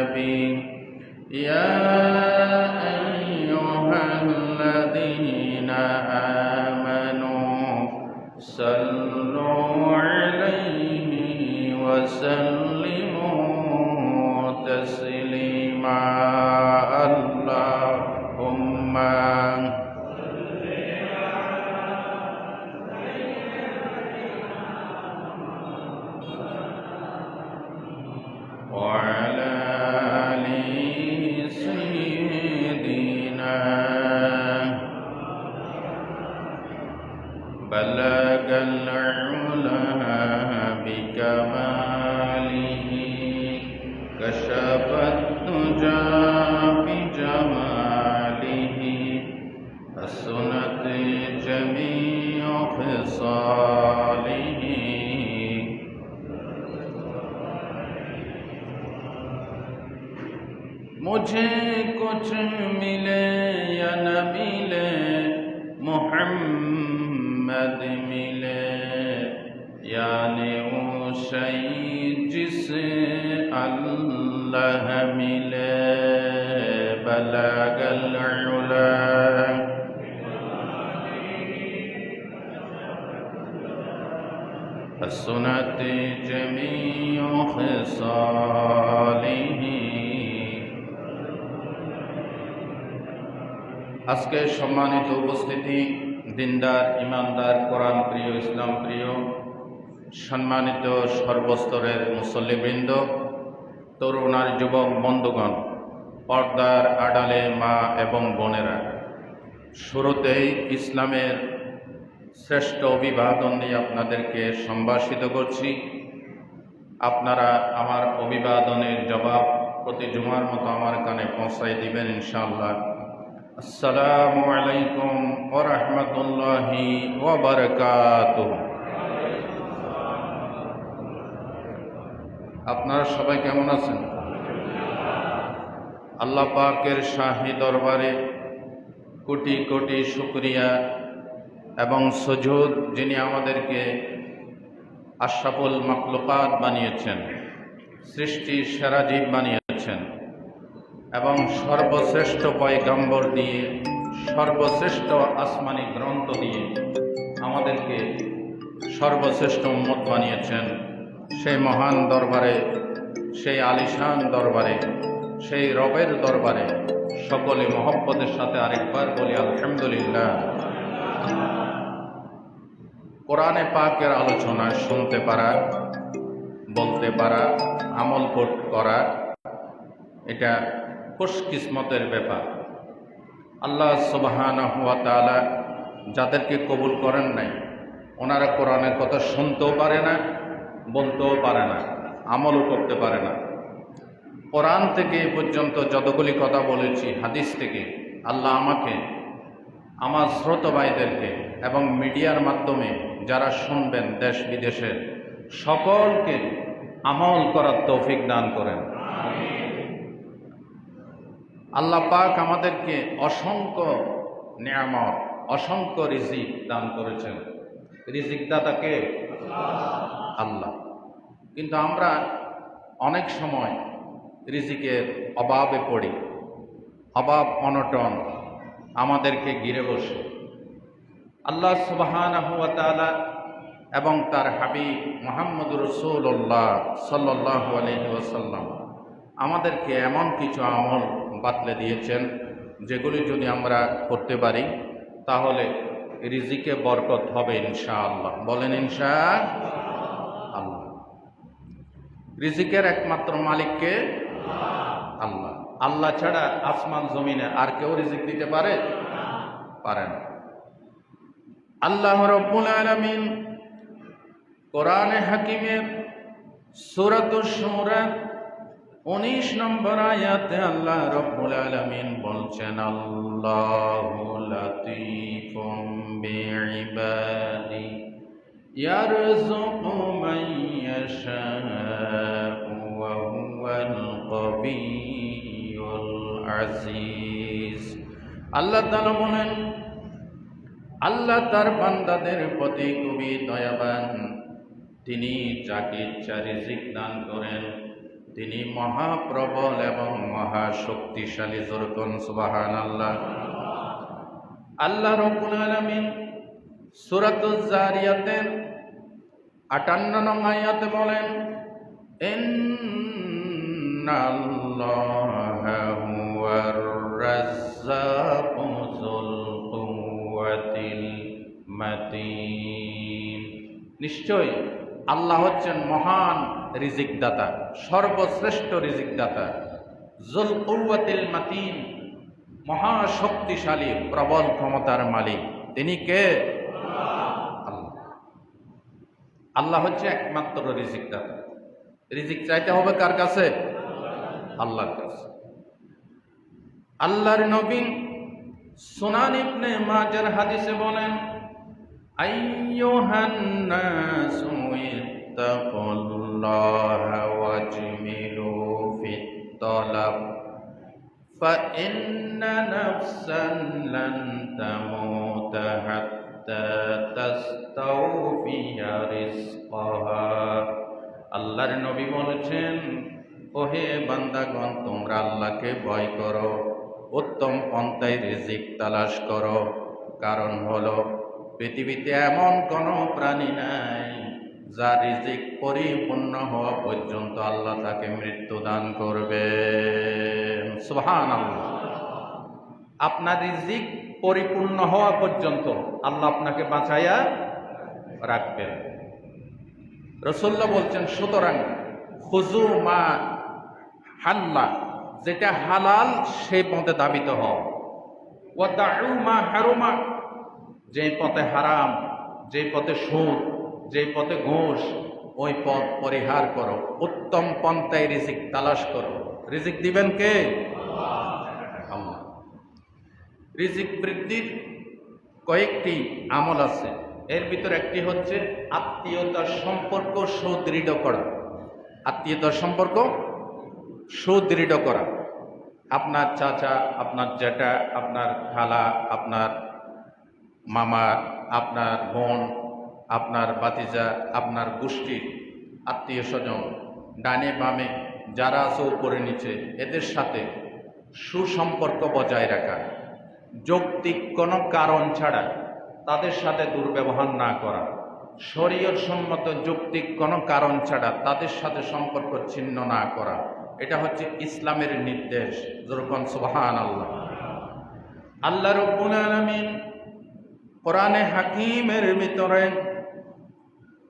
النبي يا أيها الذين آمنوا صلوا عليه وسلموا تسليما اللهم وعلى آل سيدنا بلغ العلا بكماله كشف الدجى بجماله حسنت جميع خصاله मुझे कुछ मिले या न मिले मोहम्मद मिले यानी वो शहीद जिसे अल्लाह मिले बलगल उला हसनत जमीउ खिसालिही। আজকে সম্মানিত উপস্থিতি, দিনদার, ইমানদার, কোরআন প্রিয়, ইসলাম প্রিয়, সম্মানিত সর্বস্তরের মুসল্লিবৃন্দ, তরুণ আর যুবক বন্ধুগণ, পর্দার আড়ালে মা এবং বোনেরা, শুরুতেই ইসলামের শ্রেষ্ঠ অভিবাদন নিয়ে আপনাদেরকে সম্ভাষিত করছি। আপনারা আমার অভিবাদনের জবাব প্রতি জুমার মতো আমার কানে পৌঁছাই দিবেন ইনশাআল্লাহ। আসসালামু আলাইকুম ওয়া রাহমাতুল্লাহি ওয়া বারাকাতুহু। আপনারা সবাই কেমন আছেন? আল্লাহ পাকের শাহী দরবারে কোটি কোটি শুকরিয়া এবং সুজুদ, যিনি আমাদেরকে আশরাফুল মাখলুকাত বানিয়েছেন, সৃষ্টির সেরা জীব বানিয়েছেন এবং সর্বশ্রেষ্ঠ পয়গম্বর দিয়ে, সর্বশ্রেষ্ঠ আসমানি গ্রন্থ দিয়ে আমাদেরকে সর্বশ্রেষ্ঠ উম্মত বানিয়েছেন। সেই মহান দরবারে, সেই আলিশান দরবারে, সেই রবের দরবারে সকলে মহব্বতের সাথে আরেকবার বলি আলহামদুলিল্লাহ। কোরআনে পাকের আলোচনা শুনতে পারা, বলতে পারা, আমল করা, এটা খুশকিসমতের ব্যাপার। আল্লাহ সুবহানাহু ওয়া তাআলা যাদেরকে কবুল করেন নাই, ওনারা কোরআনের কথা শুনতেও পারে না, বলতেও পারে না, আমলও করতে পারে না। কোরআন থেকে এ পর্যন্ত যতগুলি কথা বলেছি, হাদিস থেকে, আল্লাহ আমাকে, আমার শ্রোতা ভাইদেরকে এবং মিডিয়ার মাধ্যমে যারা শুনবেন দেশ বিদেশের সকলকে আমল করার তৌফিক দান করেন। আল্লাহ পাক আমাদেরকে অসংখ্য নিয়ামত, অসংখ্য রিজিক দান করেছেন। রিজিক দাতাকে আল্লাহ। কিন্তু আমরা অনেক সময় রিজিকের অভাবে পড়ি, অভাব অনটন আমাদেরকে ঘিরে বসে। আল্লাহ সুবহানাহু ওয়া তাআলা এবং তার হাবিব মুহাম্মদুর রাসূলুল্লাহ সাল্লাল্লাহু আলাইহি ওয়াসাল্লাম আমাদেরকে এমন কিছু আমল বাতলে দিয়েছেন, যেগুলি যদি আমরা করতে পারি তাহলে রিজিকে বরকত হবে ইনশাআল্লাহ। বলেন ইনশাআল্লাহ। রিজিকের একমাত্র মালিককে আল্লাহ। আল্লাহ ছাড়া আসমান জমিনে আর কেউ রিজিক দিতে পারে? পারে না। আল্লাহ রাব্বুল আলামিন কোরআনে হাকিমের সূরাতুশ শুরা 19 নম্বর আয়াতে আল্লাহ রাব্বুল আলামিন বলছেন, আল্লাহু লাতীফুম বিইবাদি ইয়ারযুকু মান ইয়াশাউ ওয়া হুয়াল কবিয়্যুল আজিজ। আল্লাহ তাআলা বলেন, আল্লাহ তার বান্দাদের প্রতি খুবই দয়াবান। তিনি যাকে ইচ্ছা রিজিক দান করেন, তিনি মহাপ্রবল এবং মহাশক্তিশালী। জোরকন সুবহানাল্লাহ। আল্লাহ রাব্বুল আলামিন সূরাতুজ জারিয়াতের ৫৮ নং আয়াতে বলেন, ইন্নাল্লাহা হুয়ার রাজ্জাকু যুল কুওয়াতিল মাতিন। নিশ্চয় আল্লাহ হচ্ছেন মহান রিজিক দাতা, সর্বশ্রেষ্ঠ রিজিক দাতা। যুল কুওয়াতিল মাতিন, মহাশক্তিশালী প্রবল ক্ষমতার মালিক। তিনি কে? আল্লাহ। আল্লাহ হচ্ছে একমাত্র রিজিক দাতা। রিজিক চাইতে হবে কার কাছে? আল্লাহর কাছে। আল্লাহর নবী সুনান ইবনে মাজার হাদিসে বলেন, আইয়ুহান নাসু ইত্তাকুল্লাহা ওয়াজমিলু ফিত তালাব ফাইন্না নাফসান লান তামুতা হাত্তা তাস্তাওফিয়া রিজকাহা। আল্লাহর নবী বলেছেন, ওহে বান্দাগণ, তোমরা আল্লাহকে ভয় করো, উত্তম পন্থায় রিজিক তালাশ করো। কারণ হলো পৃথিবীতে এমন কোনো প্রাণী নাই যার রিজিক পরিপূর্ণ হওয়া পর্যন্ত আল্লাহ তাকে মৃত্যু দান করবে। সুবহানাল্লাহ। আপনার রিজিক পরিপূর্ণ হওয়া পর্যন্ত আল্লাহ আপনাকে বাঁচাইয়া রাখবেন। রাসূলুল্লাহ বলছেন, সুতরাং খুযু মা হাল্লা, যেটা হালাল সেই পথে ধাবিত হও, ওয়া দাউ মা হারুমা, যে পথে হারাম, যে পথে সুদ, যে পথে ঘুষ, ওই পথ পরিহার করো। উত্তম পন্থায় রিজিক তালাশ করো। রিজিক দিবেন কে? আল্লাহ। রিজিক বৃদ্ধির কয়েকটি আমল আছে, এর ভিতর একটি হচ্ছে আত্মীয়তার সম্পর্ক সুদৃঢ় করা। আত্মীয়তার সম্পর্ক সুদৃঢ় করা। আপনার চাচা, আপনার জ্যাঠা, আপনার খালা, আপনার মামা, আপনার বোন, আপনার ভাতিজা, আপনার গোষ্ঠীর আত্মীয় স্বজন, ডানে বামে যারা আছে উপরে নিচে, এদের সাথে সুসম্পর্ক বজায় রাখা। যৌক্তিক কোনো কারণ ছাড়া তাদের সাথে দুর্ব্যবহার না করা। শরীয়ত সম্মত যৌক্তিক কোনো কারণ ছাড়া তাদের সাথে সম্পর্ক ছিন্ন না করা। এটা হচ্ছে ইসলামের নির্দেশ। যেরকম সুবহানাল্লাহ। আল্লাহ রাব্বুল আলামিন কোরআনে হাকিমের ভিতরে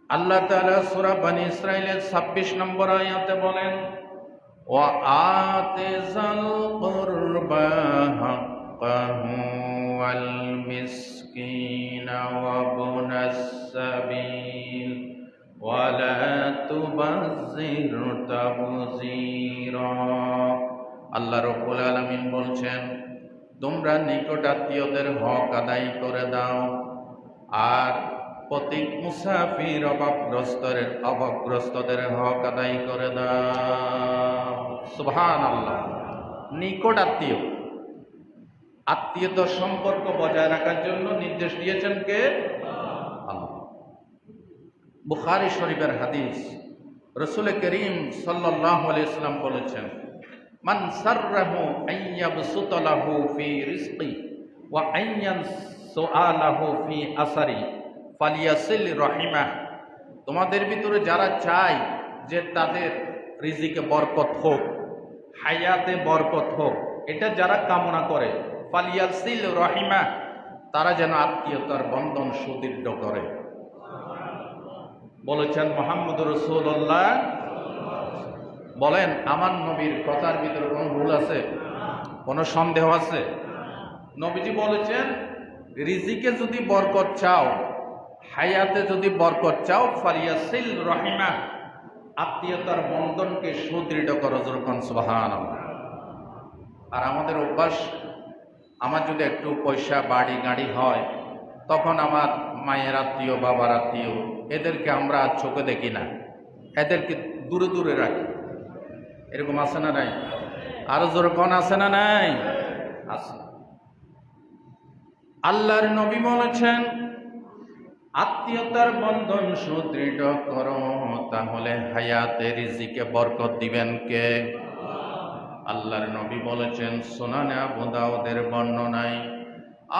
আল্লাহ তাআলা সূরা বনী ইসরাঈলের ২৬ নম্বর আয়াতে বলেন, ওয়া আতিযাল কুরবা হাক্কাহু ওয়াল মিসকিনা ওয়া ইবনাস সাবিল ওয়া লা তুবাযযির তাবযীরা। আল্লাহ রাব্বুল আলামিন বলছেন, তোমরা নিকট আত্মীয়দের হক আদায় করে দাও, আর প্রত্যেক মুসাফির অভাবগ্রস্তদের হক আদায় করে দাও। সুবহানাল্লাহ। নিকট আত্মীয়, আত্মীয়তার সম্পর্ক বজায় রাখার জন্য নির্দেশ দিয়েছেন কে? আল্লাহ। বুখারী শরীফের হাদিস, রাসূল করিম সাল্লাল্লাহু আলাইহি ওয়াসাল্লাম বলেছেন, মান সাররাহু আইয়াবসুতা লাহু ফি রিজকি ওয়া আইয়ানসুআলাহু ফি আসারি ফালিয়াসিল রাহিমাহ। তোমাদের ভিতরে যারা চায় যে তাদের রিজিকে বরকত হোক, হায়াতে বরকত হোক, এটা যারা কামনা করে, ফালিয়াসিল রাহিমাহ, তারা যেন আত্মীয়তার বন্ধন সুদৃঢ় করে। বলেছেন মুহাম্মদুর রাসূলুল্লাহ। বলেন, আমার নবীর কথার ভিতরে কোনো ভুল আছে? কোনো সন্দেহ আছে? নবীজি বলেছেন, রিজিকে যদি বরকত চাও, হায়াতে যদি বরকত চাও, ফালিয়াসিল রাহিমা, আত্মীয়তার বন্ধনকে সুদৃঢ় করো। যেরকম সুবহানাল্লাহ। আর আমাদের অভ্যাস, আমার যদি একটু পয়সা বাড়ি গাড়ি হয়, তখন আমার মায়ের আত্মীয়, বাবার আত্মীয়, এদেরকে আমরা চোখে দেখি না, এদেরকে দূরে দূরে রাখি। এরকম আছে না নাই? আরো যেরকম আছে না নাই? আছে। আল্লাহর নবী বলেছেন, আত্মীয়তার বন্ধন সুদৃঢ় করো, তাহলে হায়াতে রিজিকে বরকত দিবেন কে? আল্লাহর নবী বলেছেন সুনানে আবু দাউদের বর্ণনায়,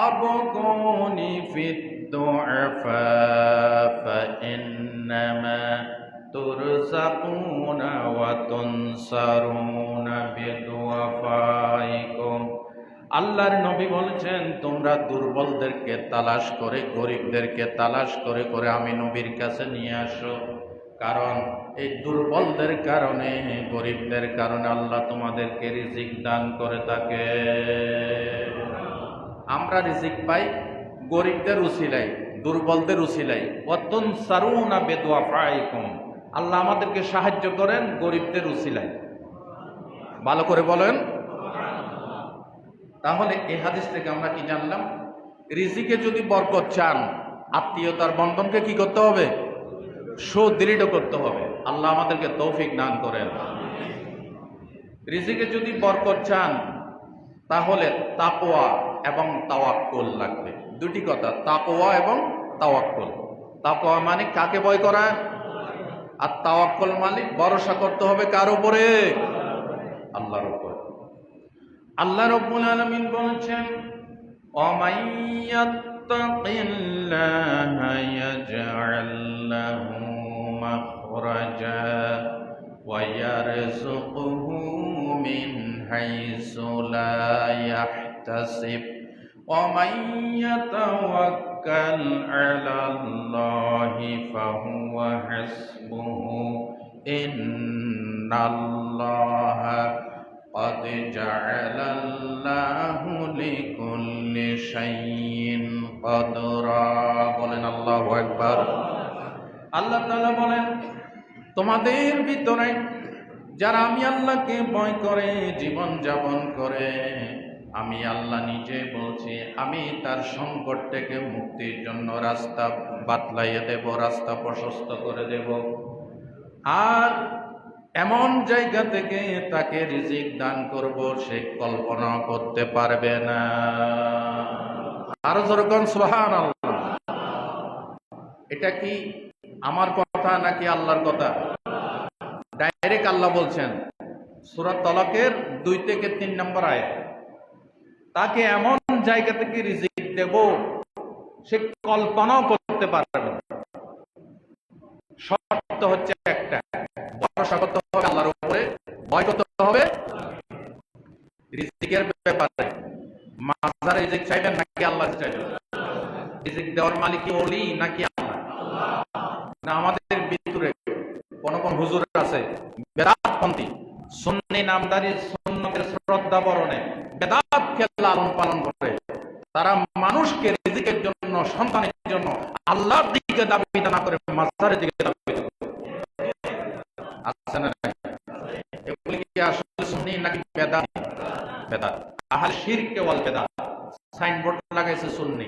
আবগুনি ফিদ দুআফা ফাইন্নামা তুরযাকুনা ওয়া তুনসারুনা বিদুআফাইকুম। আল্লাহর নবী বলেছেন, তোমরা দুর্বলদেরকে তালাশ করে, গরিবদেরকে তালাশ করে করে আমি নবীর কাছে নিয়ে আসো, কারণ এই দুর্বলদের কারণে, গরিবদের কারণে আল্লাহ তোমাদেরকে রিজিক দান করে থাকে। আমরা রিজিক পাই গরিবদের উসিলাই, দুর্বলদের উসিলাই। ওয়াতুনসারুনা বিদুআফাইকুম, আল্লাহ আমাদেরকে সাহায্য করেন গরিবদের উসিলাই। ভালো করে বলেন। তাহলে এই হাদিস থেকে আমরা কি জানলাম? রিজিকে যদি বরকত চান, আত্মীয়তার বন্ধনকে কি করতে হবে? সুদৃঢ় করতে হবে। আল্লাহ আমাদেরকে তৌফিক দান করেন। রিজিকে যদি বরকত চান, তাহলে তাকওয়া এবং তাওয়াক্কুল লাগবে। দুটি কথা, তাকওয়া এবং তাওয়াক্কুল। তাকওয়া মানে কাকে ভয় করা, আর তাওয়াক্কুল মানে ভরসা করতে হবে কার উপরে? আল্লাহর উপরে। আল্লাহ রাব্বুল আলামিন বলেছেন, ওয়ামান ইয়াত্তাকিল্লাহা ইয়াজআল লাহু মাখরাজা ওয়া ইয়ারযুকহু মিন হাইসু লা ইয়াহতাসিব ওয়ামান ইয়াতাওয়াক্কাল আলাল্লাহি ফাহুয়া হাসবুহু ইন্নাল্লাহা قد جعل الله لكل شيء قدرا। বলেন আল্লাহু আকবার। আল্লাহ তাআলা বলেন, তোমাদের ভিতরে যারা আমি আল্লাহকে ভয় করে জীবন যাপন করে, আমি আল্লাহ নিজে বলছি, আমি তার সংকট থেকে মুক্তির জন্য রাস্তা বাতলাইয়ে দেব, রাস্তা প্রশস্ত করে দেব, আর এমন জায়গা থেকে তাকে রিজিক দান করব সে কল্পনা করতে পারবে না। আরো যেরকম সুবহানাল্লাহ। এটা কি আমার কথা নাকি আল্লাহর কথা? ডাইরেক্ট আল্লাহ বলছেন, সূরা তালাকের 2 থেকে 3 নম্বর আয়াত। তাকে এমন জায়গা থেকে রিজিক দেব সে কল্পনাও করতে পারবে না। শর্ত হচ্ছে একটা, ভরসা করতে হবে আল্লাহর উপরে, ভয় করতে হবে রিজিকের ব্যাপারে। মাজারে রিজিক চাইবেন নাকি আল্লাহ চাইবেন? রিজিক দেওয়ার মালিক কি ওলি নাকি আল্লাহ? না আমাদের ভিতরে কোন কোন হুজুর আছে বেদাতপন্থী, সুন্নি নামদারি, সুন্নতের শ্রদ্ধা বরণে বেদাতকে লালন পালন করে, তারা মানুষকে রিজিকের জন্য, সন্তানের জন্য আল্লাহর দিকে দাবি না করে মাজারের দিকে দাবি আছে না? এগুলি কি আসলে সুন্নি নাকি বেদাত? বেদাত। আহলে শিরক ওয়াল বেদাত সাইনবোর্ড লাগাইছে সুন্নি।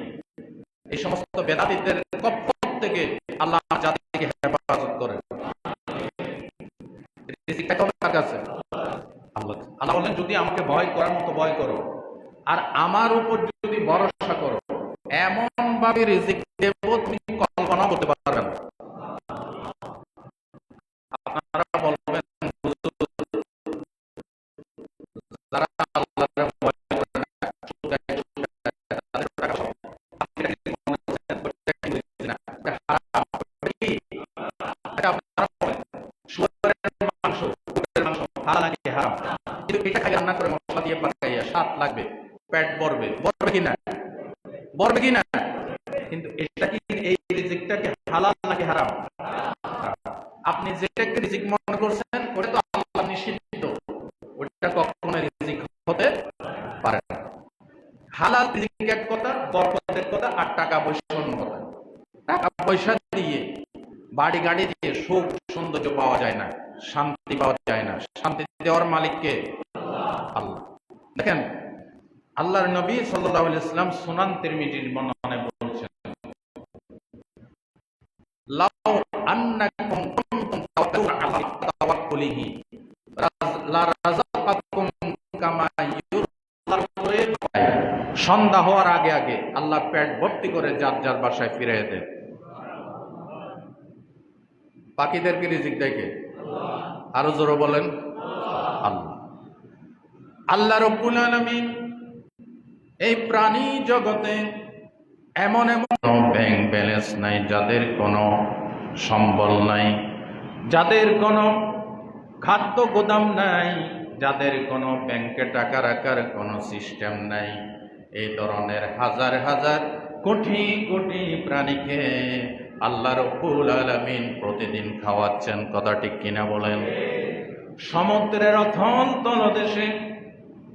এই সমস্ত বেদাতীদের কপট থেকে আল্লাহ জাতিকে হেফাজত করেন। রিজিক পাইতে হবে কার কাছে? আল্লাহ। আল্লাহ বলেন, যদি আমাকে ভয় করার মতো ভয় করো আর আমার উপর যদি ভরসা করো, এমন ভাবে রিজিক দেব তুমি কল্পনা করতে পারবে না। আপনারা বলবেন, যারা আল্লাহকে ভয় করে না, তাদের টাকা পাবে। আপনি এটা কি বলছেন? না, এটা হারাম। এটা আপনারা বলেন, শুকরের মাংস, কুকুরের মাংস হালাল নাকি হারাম? কিন্তু এটা খাই রান্না করে মশলা দিয়ে পাকাইয়া স্বাদ লাগবে, পেট ভরবে, ভরবে কিনা? ভরবে কিনা? কিন্তু এটা কি, এই রিজিকটা কি হালাল নাকি হারাম? আপনি যেটাকে রিজিক মনে করছেন ওটা তো আল্লাহ নিষিদ্ধ, ওটা কখনো রিজিক হতে পারে না। হালাল রিজিক এক কথা, বরকতের কথা, আর টাকা পয়সা অন্য কথা। টাকা পয়সা দিয়ে, বাড়ি গাড়ি দিয়ে সুখ সৌন্দর্য পাওয়া যায় না, শান্তি পাওয়া যায় না। শান্তি দেওয়ার মালিককে আল্লাহ। দেখেন আল্লাহর নবী সাল্লাল্লাহু আলাইহি ওয়াসাল্লাম সুনান তিরমিজির বর্ণনায় বলছেন, লাউ আন্নাকুম কুনতুম তাওয়াক্কালুনা আলা তাওয়াক্কুলিহি লা রাযাকাকুম কামা সন্ধ্যা হওয়ার আগে আগে আল্লাহ পেট ভর্তি করে যার যার বাসায় ফিরিয়ে দেন। পাখিদেরকে রিজিক দেয় কে? আরো জোরে বলেন, আল্লাহ। আল্লাহ রাব্বুল আলামিন এই প্রাণী জগতে এমন এমন ব্যাংক ব্যালেন্স নাই, যাদের কোনো সম্বল নাই, যাদের কোনো খাদ্য গোদাম নাই, যাদের কোনো ব্যাংকে টাকা রাখার কোনো সিস্টেম নাই, এই ধরনের হাজার হাজার কোটি কোটি প্রাণীকে আল্লাহ রাব্বুল আলামিন প্রতিদিন খাওয়াচ্ছেন। কথা ঠিক কিনা বলেন? সমুদ্রের অথল তলদেশে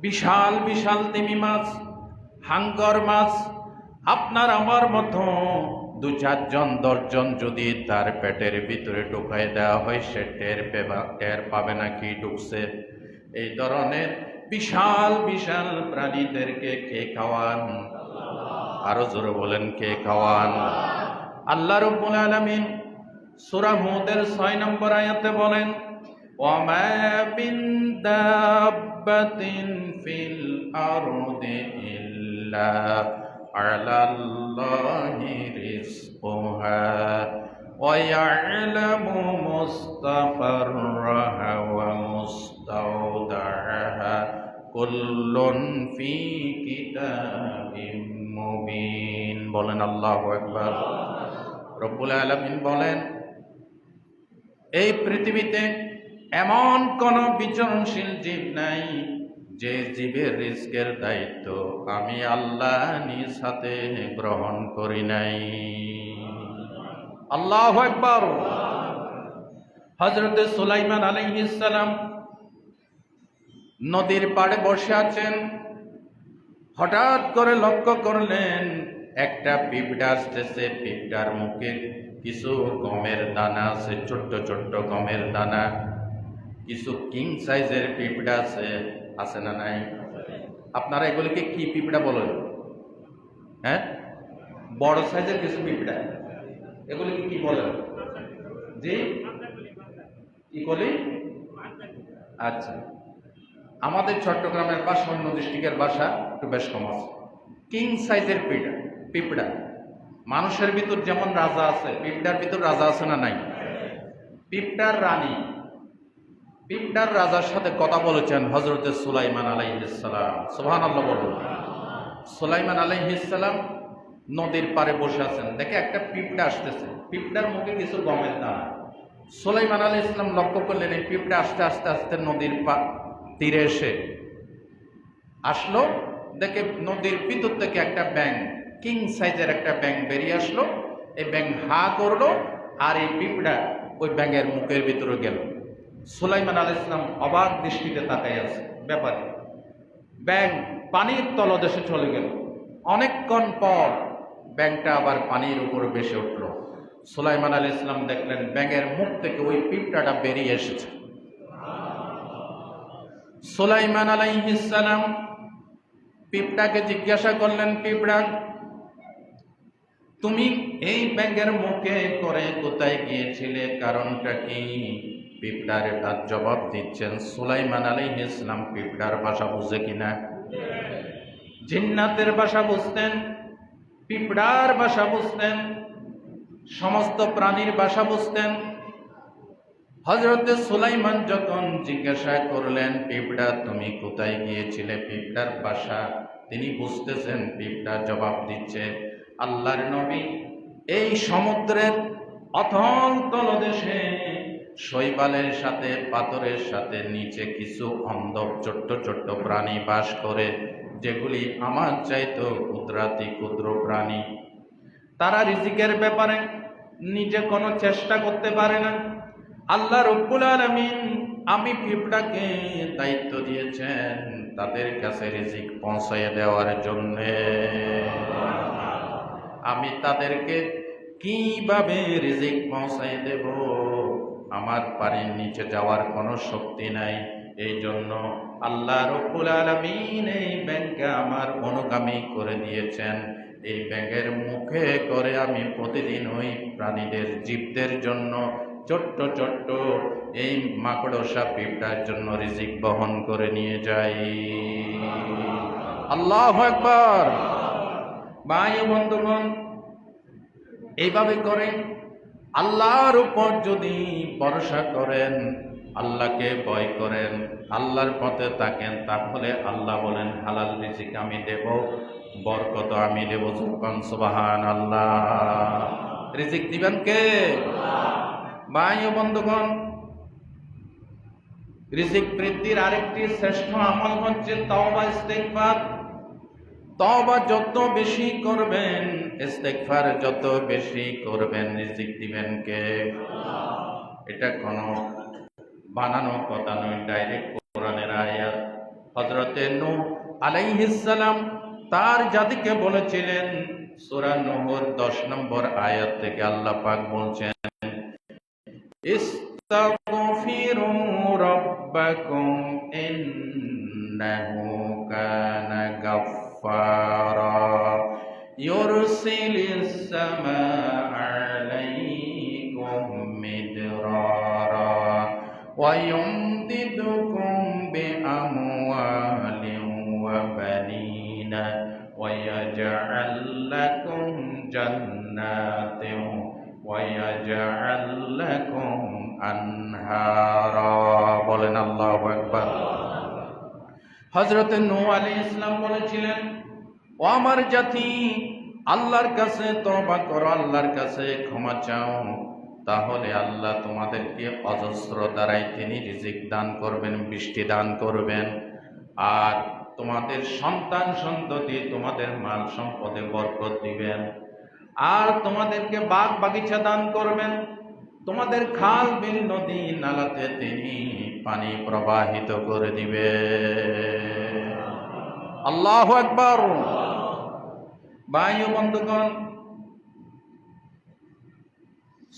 বিশাল বিশাল তিমি মাছ, হাঙ্গর মাছ, আপনার আমার মতো 2-4 জন 10 জন যদি তার পেটের ভিতরে ঢুকাই দেওয়া হয়, সে টের পাবে না কি ঢুকছে। এই ধরনের বিশাল বিশাল প্রাণীদেরকে কে খাওয়ান? আরো জোরে বলেন, কে খাওয়ান? আল্লাহ রাব্বুল আলামিন সূরা হুদের 6 নম্বর আয়াতে বলেন, ওয়ামা মিন দাব্বাতিন ফিল আরদি ইল্লা আলাল্লাহি রিজকুহা ওয়া ইয়ালামু মুস্তাকাররাহা ওয়া মুস্তাওদাআহা কুল্লুন ফি কিতাবিম মুবিন। বলেন আল্লাহু আকবার। রব্বুল আলামিন বলেন, এই পৃথিবীতে এমন কোন বিচরণশীল জীব নাই যে জীবের রিজকের দায়িত্ব আমি আল্লাহ নিজ হাতে গ্রহণ করি নাই। আল্লাহু আকবার। হযরত সুলাইমান আলাইহিস সালাম নদীর পাড়ে বসে আছেন। হঠাৎ করে লক্ষ্য করলেন একটা পিঁপড়া আসতেছে। পিঁপড়ার মুখে কিছু গমের দানা আছে, ছোট্ট ছোট্ট গমের দানা। কিছু কিং সাইজের পিঁপড়া আছে না নাই? আপনারা এগুলিকে কি পিঁপড়া বলেন? হ্যাঁ, বড় সাইজের কিছু পিঁপড়া, এগুলিকে কি বলেন? জি, ইকলি। আচ্ছা, আমাদের চট্টগ্রামের ভাষা, অন্য ডিস্ট্রিক্টের ভাষা একটু বেশ কম আছে। কিং সাইজের পিঁপড়া। মানুষের ভিতর যেমন রাজা আছে, পিঁপড়ার ভিতর রাজা আছে না নাই? পিঁপড়ার রানী, পিঁপড়ার রাজার সাথে কথা বলেছেন হযরত সুলাইমান আলাইহিস সালাম। সুবহানাল্লাহ বলুন। সুলাইমান আলাইহিস সালাম নদীর পাড়ে বসে আছেন, দেখে একটা পিঁপড়া আসতেছে। পিঁপড়ার মুখে কিছু গমের দানা। সুলাইমান আলাইহিস সালাম লক্ষ্য করলেন এই পিঁপড়া আস্তে আস্তে আস্তে নদীর তীরে এসে আসলো। দেখে নদীর ভিতর থেকে একটা ব্যাঙ, কিং সাইজের একটা ব্যাঙ বেরিয়ে আসলো। এই ব্যাঙ হা করলো, আর এই পিঁপড়া ওই ব্যাঙের মুখের ভিতরে গেল। সুলাইমান আলাইহিস সালাম অবাক দৃষ্টিতে তাকাই আছে ব্যাপারে। ব্যাঙ পানির তলদেশে চলে গেল। অনেকক্ষণ পর ব্যাঙটা আবার পানির উপরে ভেসে উঠল। সুলাইমান আলাইহিস সালাম দেখলেন ব্যাঙের মুখ থেকে ওই পিঁপড়াটা বেরিয়ে এসেছে। সুলাইমান আলাইহিস সালাম পিঁপড়াকে জিজ্ঞাসা করলেন, পিঁপড়া তুমি এই ব্যাঙের মুখে করে কোথায় গিয়েছিলে, কারণটা কি? পিঁপড়ার তার জবাব দিচ্ছেন সুলাইমান আলাইহিস সালাম পিঁপড়ার ভাষা বুঝে কিনা? জিন্নাতের ভাষা বুঝতেন, পিঁপড়ার ভাষা বুঝতেন, সমস্ত প্রাণীর ভাষা বুঝতেন। হযরত সুলাইমান যখন জিজ্ঞাসা করলেন, পিঁপড়া তুমি কোথায় গিয়েছিলে, পিঁপড়ার ভাষা তিনি বুঝতেছেন। পিঁপড়া জবাব দিচ্ছে, আল্লাহর নবী, এই সমুদ্রের অথল তলদেশে শৈবালের সাথে পাথরের সাথে নিচে কিছু অন্ধ ছোট্ট ছোট্ট প্রাণী বাস করে, যেগুলি আমার চাইতো ক্ষুদ্রাতি ক্ষুদ্র প্রাণী। তারা রিজিকের ব্যাপারে নিজে কোনো চেষ্টা করতে পারে না। আল্লাহ রাব্বুল আলামিন আমি পিঁপড়াকে দায়িত্ব দিয়েছেন তাদের কাছে রিজিক পৌঁছায় দেওয়ার জন্য। আমি তাদেরকে কিভাবে রিজিক পৌঁছায় দেব, আমার পানির নিচে যাওয়ার কোনো শক্তি নাই। এই জন্য আল্লাহ রাব্বুল আলামিন এই ব্যাঙকে আমার অনুগামী করে দিয়েছেন। এই ব্যাঙের মুখে করে আমি প্রতিদিন ওই প্রাণীদের জীবদের জন্য ছোট্ট ছোট্ট এই মাকড়সা পিঁপড়ার জন্য রিজিক বহন করে নিয়ে যাই। আল্লাহু আকবার। ভাই ও বন্ধুগণ, এইভাবে করে আল্লাহর উপর যদি ভরসা করেন, আল্লাহকে ভয় করেন, আল্লাহর পথে থাকেন, তাহলে আল্লাহ বলেন হালাল রিজিক আমি দেব, বরকত আমি দেব। সুবহানাল্লাহ। রিজিক দিবেন কে? ভাই ও বন্ধুগণ, রিজিক বৃদ্ধির আরেকটি শ্রেষ্ঠ আমল হচ্ছে তওবা ইস্তেগফার। তওবা যত বেশি করবেন, ইস্তেগফার যত বেশি করবেন, রিজিক দিবেন কে? এটা কোনো বানানো কথা নয়, ডাইরেক্ট কোরআনের আয়াত। হযরতে নূহ আলাইহিস সালাম তার জাতিকে বলেছিলেন, সূরা নূহের 10 নম্বর আয়াত থেকে আল্লাহ পাক বলছেন, ইস্তাগফিরু রাব্বাকুম ইন্নাহু কানা গাফফারা ইউরসিলিস সামাআ আলাইকুম মিদরারা ওয়া ইউমদিদুকুম বিআমওয়ালিন ওয়া বানিনা ওয়া ইয়াজআল লাকুম জান্নাতিন وَيَجْعَلْ لَكُمْ أَنْهَارًا। বলেন আল্লাহু আকবার। হযরত নূহ আলাইহিস সালাম বলেছিলেন, ও আমার জাতি, আল্লাহর কাছে তওবা করো, আল্লাহর কাছে ক্ষমা চাও, তাহলে আল্লাহ তোমাদেরকে অজস্র দ্বারাই তিনি রিজিক দান করবেন, বৃষ্টি দান করবেন, আর তোমাদের সন্তান সন্ততি, তোমাদের মাল সম্পদে বরকত দিবেন, আর তোমাদেরকে বাগ বাগিচা দান করবেন, তোমাদের খাল বিল নদী নালাতে তিনি পানি প্রবাহিত করে দিবে। আল্লাহু আকবার। ভাই ও বন্ধুগণ,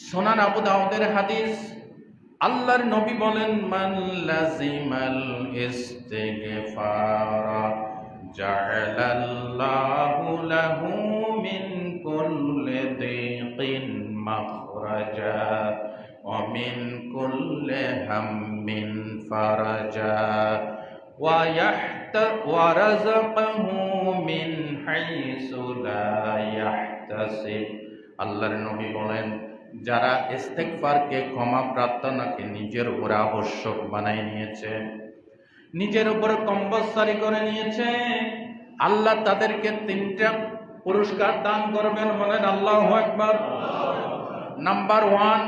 সুনান আবু দাউদের হাদিস, আল্লাহর নবী বলেন, মান লাজিমাল ইস্তিগফারা জাআলাল্লাহু লাহু মিন কুল্লি দিকিন মাখরাজা ওয়া মিন কুল্লি হাম্মিন ফারাজা ওয়া রাযাকাহু মিন হাইসু লা ইয়াহতাসিব। আল্লাহর নবী বলেন, যারা ইস্তেগফারকে, ক্ষমা প্রার্থনাকে নিজের উপর আবশ্যক বানায় নিয়েছে, নিজের উপর কম্পালসারি করে নিয়েছে, আল্লাহ তাদেরকে 3টা পুরস্কার দান করবেন। বলেন আল্লাহু আকবার। নাম্বার 1,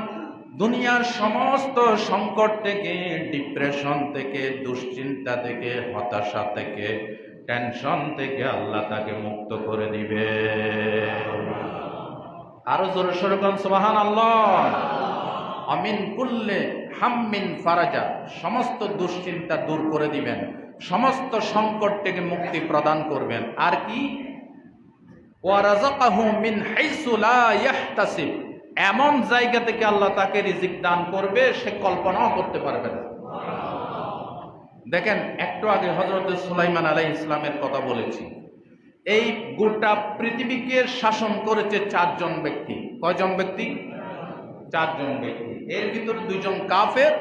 দুনিয়ার সমস্ত সংকট থেকে, ডিপ্রেশন থেকে, দুশ্চিন্তা থেকে, হতাশা থেকে, টেনশন থেকে আল্লাহ তাকে মুক্ত করে দিবে। আরো জোরে সোরে বলেন সুবহানাল্লাহ। আমিন কুল্লে হাম্মিন ফারাজা, সমস্ত দুশ্চিন্তা দূর করে দিবেন, সমস্ত সংকট থেকে মুক্তি প্রদান করবেন। আর কি? ওয়া রাযাকাহু মিন হাইসু লা ইয়াহতাসিব, এমন জায়গা থেকে আল্লাহ তাকে রিজিক দান করবে সে কল্পনাও করতে পারবে না। দেখেন, একটু আগে হযরত সুলাইমান আলাইহিস সালামের কথা বলেছি। এই গোটা পৃথিবীকে শাসন করেছে 4 জন ব্যক্তি। কয়জন ব্যক্তি? 4 জন ব্যক্তি। এর ভিতর 2 জন কাফের,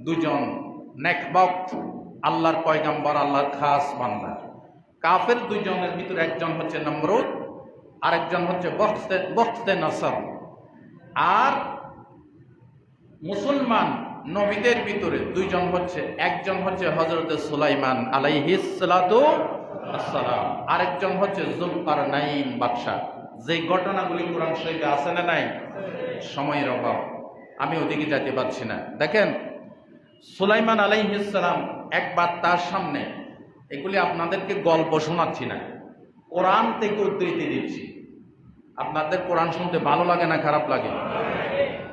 2 জন নেকবক্ত, আল্লাহর পয়গম্বর, আল্লাহর খাস বান্দা। কাফের 2 জনের ভিতর একজন হচ্ছে নমরুদ, আরেকজন হচ্ছে বখতে নসর। আর মুসলমান নবীদের ভিতরে 2 জন হচ্ছে, একজন হচ্ছে হযরত সুলাইমান আলাইহিস সালাতু আসসালাম, আরেকজন হচ্ছে যুলকারনাইন বাদশা। যে ঘটনাগুলি কোরআন শরীফে আছে না নাই? সময়ের অভাব, আমি ওদিকে যেতে পারছি না। দেখেন, সুলাইমান আলাইহিস সালাম একবার তার সামনে, এগুলি আপনাদেরকে গল্প শোনাচ্ছি না, কোরআন থেকে উদ্ধৃতি দিচ্ছি। আপনাদের কোরআন শুনতে ভালো লাগে না খারাপ লাগে?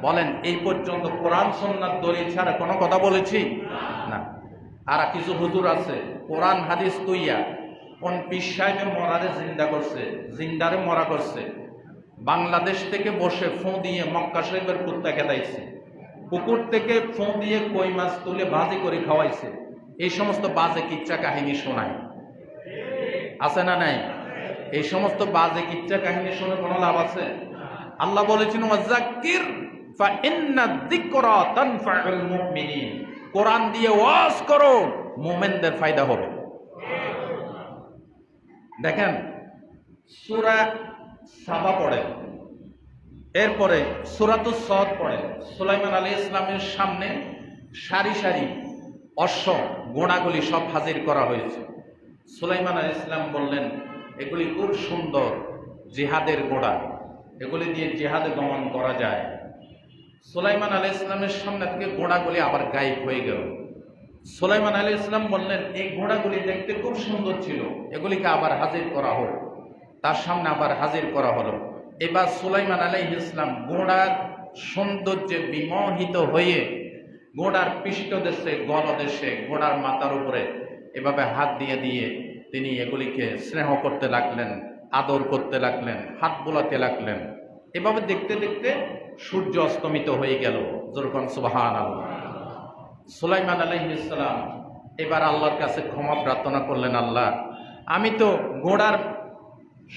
বলেন, এই পর্যন্ত কোরআন সুন্নাত দলিল ছাড়া কোনো কথা বলেছি না? আর কিছু হুজুর আছে কোরআন হাদিস তুইয়া কোন পীর সাহেবের মরারে জিন্দা করছে, জিন্দারে মরা করছে, বাংলাদেশ থেকে বসে ফোঁ দিয়ে মক্কা শরীফের কুত্তা খেদাইছে, পুকুর থেকে ফোঁ দিয়ে কই মাছ তুলে ভাজি করে খাওয়াইছে। এই সমস্ত বাজে কিচ্ছা কাহিনী শোনায়, আছে না নাই? এই সমস্ত বাজে কিচ্ছা কাহিনী শুনে কোনো লাভ আছে? আল্লাহ বলেছেন, ওয়াযাক্কির ফা ইন্না যিকরা তানফাউল মুমিনিন, কোরআন দিয়ে ওয়াজ করো, মুমিনদের ফায়দা হবে। দেখেন, সূরা সাবা পড়েন, এরপরে সূরাতুস সদ পড়ে। সুলাইমান আলাইহিস সালামের সামনে সারি সারি অশ্ব ঘোড়াগুলি সব হাজির করা হয়েছে। সুলাইমান আলাইহিস সালাম বললেন, এগুলি খুব সুন্দর জিহাদের ঘোড়া, এগুলি দিয়ে জিহাদে গমন করা যায়। সুলাইমান আলাইহিস সালামের সামনে থেকে ঘোড়াগুলি আবার গায়েব হয়ে গেল। সুলাইমান আলাইহিস সালাম বললেন, এই ঘোড়াগুলি দেখতে খুব সুন্দর ছিল, এগুলিকে আবার হাজির করা হোক। তার সামনে আবার হাজির করা হলো। এবার সুলাইমান আলাইহিস সালাম ঘোড়ার সৌন্দর্যে বিমোহিত হয়ে ঘোড়ার পৃষ্ঠদেশে, গলদেশে, ঘোড়ার মাথার উপরে এভাবে হাত দিয়ে দিয়ে তিনি এগুলিকে স্নেহ করতে লাগলেন, আদর করতে লাগলেন, হাত বোলাতে লাগলেন। এভাবে দেখতে দেখতে সূর্য অস্তমিত হয়ে গেল। যেরকম সুবহানাল্লাহ। সুলাইমান আলাইহিস সালাম এবার আল্লাহর কাছে ক্ষমা প্রার্থনা করলেন, আল্লাহ, আমি তো ঘোড়ার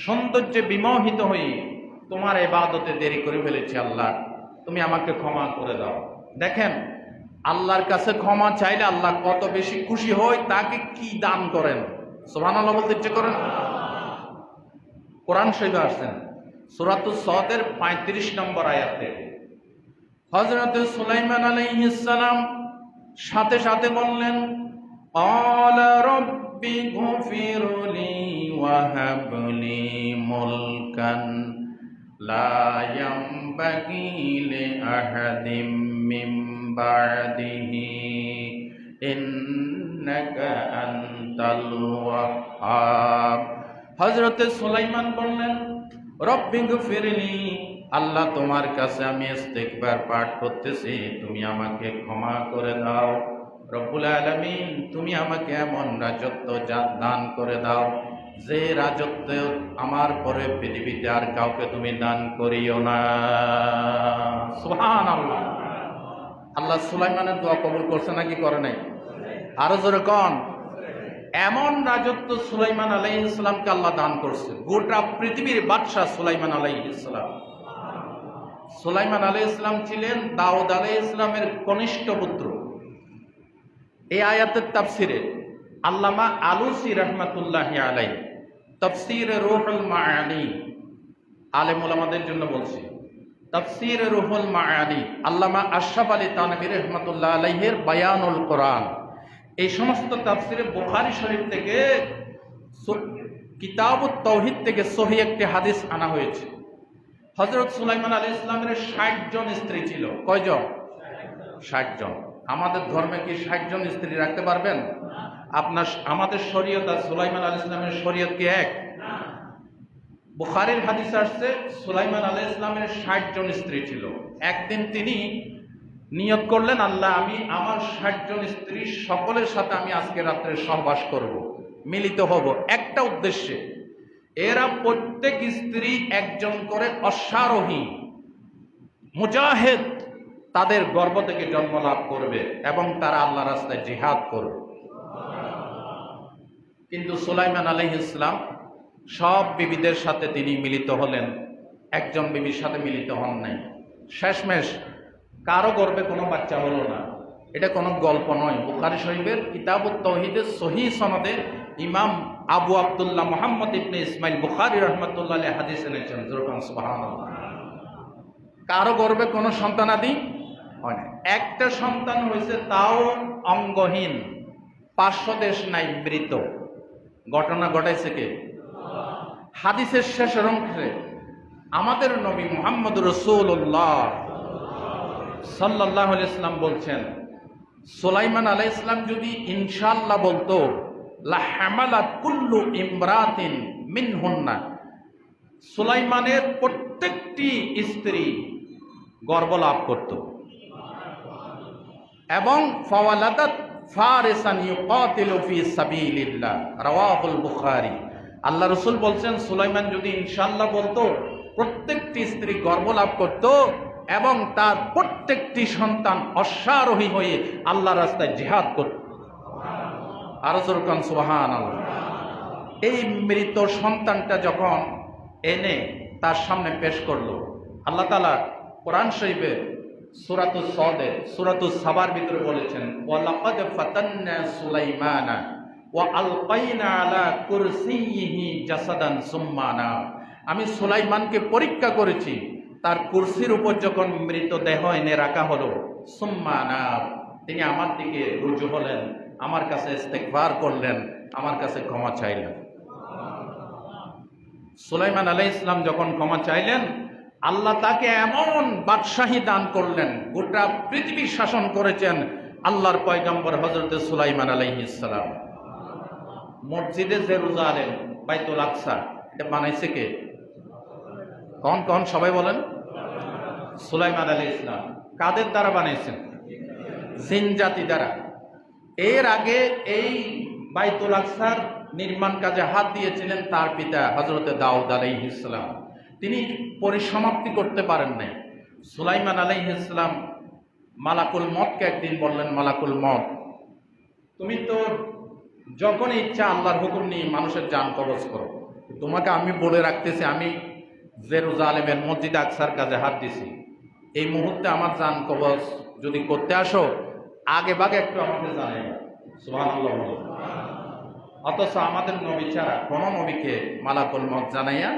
সৌন্দর্যে বিমোহিত হয়ে তোমার ইবাদতে দেরি করে ফেলেছি, আল্লাহ তুমি আমাকে ক্ষমা করে দাও। দেখেন, আল্লাহর কাছে ক্ষমা চাইলে আল্লাহ কত বেশি খুশি হয়, তাকে কি দান করেন। সুবহানাল্লাহ বলতে ইচ্ছে করেন। কোরআন শরীফে আসছেন সূরাতুস সদের 35 নম্বর আয়াতে হযরত সুলাইমান আলাইহিস সালাম সাথে সাথে বললেন, ক্বালা রাব্বি গফিরলি ওয়া হাবলি মুলকান লা ইয়ামবাগি লি আহাদিম মিন বা'দিহি ইন্নাকা আনতাল ওয়াহ্হাব। হযরত সুলাইমান বললেন, রব্বি গফিরলি, আল্লাহ তোমার কাছে আমি ইস্তিগফার পাঠ করতেছি, তুমি আমাকে ক্ষমা করে দাও। রব্বুল আলামিন, তুমি আমাকে এমন রাজত্ব দান করে দাও যে রাজত্ব আমার পরে পৃথিবীতে আর কাউকে তুমি দান করিও না। সুবহানাল্লাহ। আল্লাহ সুলাইমানের দোয়া কবুল করছে নাকি করে নাই? আরো জোরে কোন। এমন রাজত্ব সুলাইমান আলাইহিস সালামকে আল্লাহ দান করছে। গোটা পৃথিবীর বাদশাহ সুলাইমান আলাইহিস সালাম। সুলাইমান আলাইহিস সালাম ছিলেন দাউদ আলাইহিস সালামের কনিষ্ঠ পুত্র। এই আয়াতের তাফসিরে আল্লামা আলুসি রাহমাতুল্লাহি আলাইহি তাফসিরে রুহুল মাআনি, আলেম ওলামাদের জন্য বলছি, তাফসিরে রুহুল মাআনি, আল্লামা আশরাফ আলী তানভী রাহমাতুল্লাহ আলাইহির বায়ানুল কোরআন, এই সমস্ত তাফসিরে বুখারী শরীফ থেকে, কিতাবুত তাওহীদ থেকে সহিহ একটি হাদিস আনা হয়েছে। হযরত সুলাইমান আলাইহিস সালামের 60 জন স্ত্রী ছিল। কয়জন? 60 জন। আমাদের ধর্মে কি 60 জন স্ত্রী রাখতে পারবেন? আমাদের শরীয়ত আর সুলাইমান আলাইহিস সালামের শরীয়ত কি এক? বুখারীর হাদিস আসছে সুলাইমান আলাইহিস সালামের 60 জন স্ত্রী ছিল। একদিন তিনি নিয়ত করলেন, আল্লাহ আমি আমার 60 জন স্ত্রী সকলের সাথে আমি আজকে রাত্রে সহবাস করব, মিলিত হব একটা উদ্দেশ্যে। এরা প্রত্যেক স্ত্রী একজন করে অশ্বারোহী মুজাহিদ তাদের গর্ভ থেকে জন্ম লাভ করবে এবং তারা আল্লাহর রাস্তায় জিহাদ করবে। কিন্তু সুলাইমান আলাইহিস সালাম সব বিবিদের সাথে তিনি মিলিত হলেন, একজন বিবির সাথে মিলিত হন নাই। শেষমেশ কারো গর্ভে কোনো বাচ্চা হলো না। এটা কোনো গল্প নয়। বুখারী শরীফের কিতাবুত তাওহীদের সহিহ সনদে ইমাম আবু আব্দুল্লাহ মুহাম্মদ ইবনে ইসমাইল বুখারী রাহমাতুল্লাহ আলাইহি হাদিস এনেছেন। যেরকম সুবহানাল্লাহ। কারো গর্ভে কোনো সন্তানাদি হয় না। একটা সন্তান হয়েছে, তাও অঙ্গহীন, 500 দেশ নাই, মৃত। ঘটনা ঘটাইছে কে? হাদিসের শেষের অংশে আমাদের নবী মুহাম্মদ রাসূলুল্লাহ সাল্লাল্লাহু আলাইহি ওয়াসাল্লাম বলছেন, সুলাইমান আলাইহিস সালাম যদি ইনশাআল্লাহ বলতো, লা হামালাত কুল্লু ইমরাতিন মিনহুন্না, সুলাইমানের প্রত্যেকটি স্ত্রী গর্ভ লাভ করত এবং ফাওয়ালাদাত ফারিসান ইউকাতিলু ফি সাবিলিল্লাহ, রাওয়াহুল বুখারী। আল্লাহ রাসূল বলছেন, সুলাইমান যদি ইনশাআল্লাহ বলতো, প্রত্যেকটি স্ত্রী গর্ভ লাভ করত এবং তার প্রত্যেকটি সন্তান অশ্বারোহী হয়ে আল্লাহর রাস্তায় জিহাদ করত। আরো যেরকম সুবহানাল্লাহ। এই মৃত সন্তানটা যখন এনে তার সামনে পেশ করলো, আল্লাহ তাআলা কোরআন শরীফে সূরাতুস সদে সূরাতুস সাবার ভিতরে বলেছেন, ওয়ালাকাদ ফাতান্না সুলাইমানা ওয়া আলকাইনা আলা কুরসিয়িহি জাসাদান সুম্মা না, আমি সুলাইমানকে পরীক্ষা করেছি, তার কুরসির উপর যখন মৃতদেহ এনে রাখা হলো, সুম্মা নাব, তিনি আমার দিকে রুজু হলেন, আমার কাছে ইস্তেগফার করলেন, আমার কাছে ক্ষমা চাইলেন। সুলাইমান আলাইহিস সালাম যখন ক্ষমা চাইলেন, আল্লাহ তাকে এমন বাদশাহী দান করলেন, গোটা পৃথিবী শাসন করেছেন আল্লাহর পয়গম্বর হযরত সুলাইমান আলাইহিস সালাম। মসজিদে জেরুজালেম, বাইতুল আকসা, এটা বানাইছে কে? কোন সবাই বলেন? সুলাইমান আলাইহিস সালাম। কাদের দ্বারা বানাইছেন? জিন জাতি দ্বারা। এর আগে এই বাইতুল আকসার নির্মাণ কাজে হাত দিয়েছিলেন তার পিতা হযরত দাউদ আলাইহিস সালাম। তিনি পরিসমাপ্তি করতে পারেন নাই। সুলাইমান আলাইহিস সালাম মালাকুল মউতকে একদিন বললেন, মালাকুল মউত, তুমি তো যখন ইচ্ছা আল্লাহর হুকুম নিয়ে মানুষের জান কবজ করো, তোমাকে আমি বলে রাখতেছি, আমি জেরুজালেমের মসজিদ আকসার কাজে হাত দিছি, এই মুহূর্তে আমার জান কবজ যদি করতে আসো, আগে ভাগে একটু আমাকে জানাই। সুবহানাল্লাহ। অথচ আমাদের নবী ছাড়া কোন নবীকে মালাকুল মউত জানাইয়া,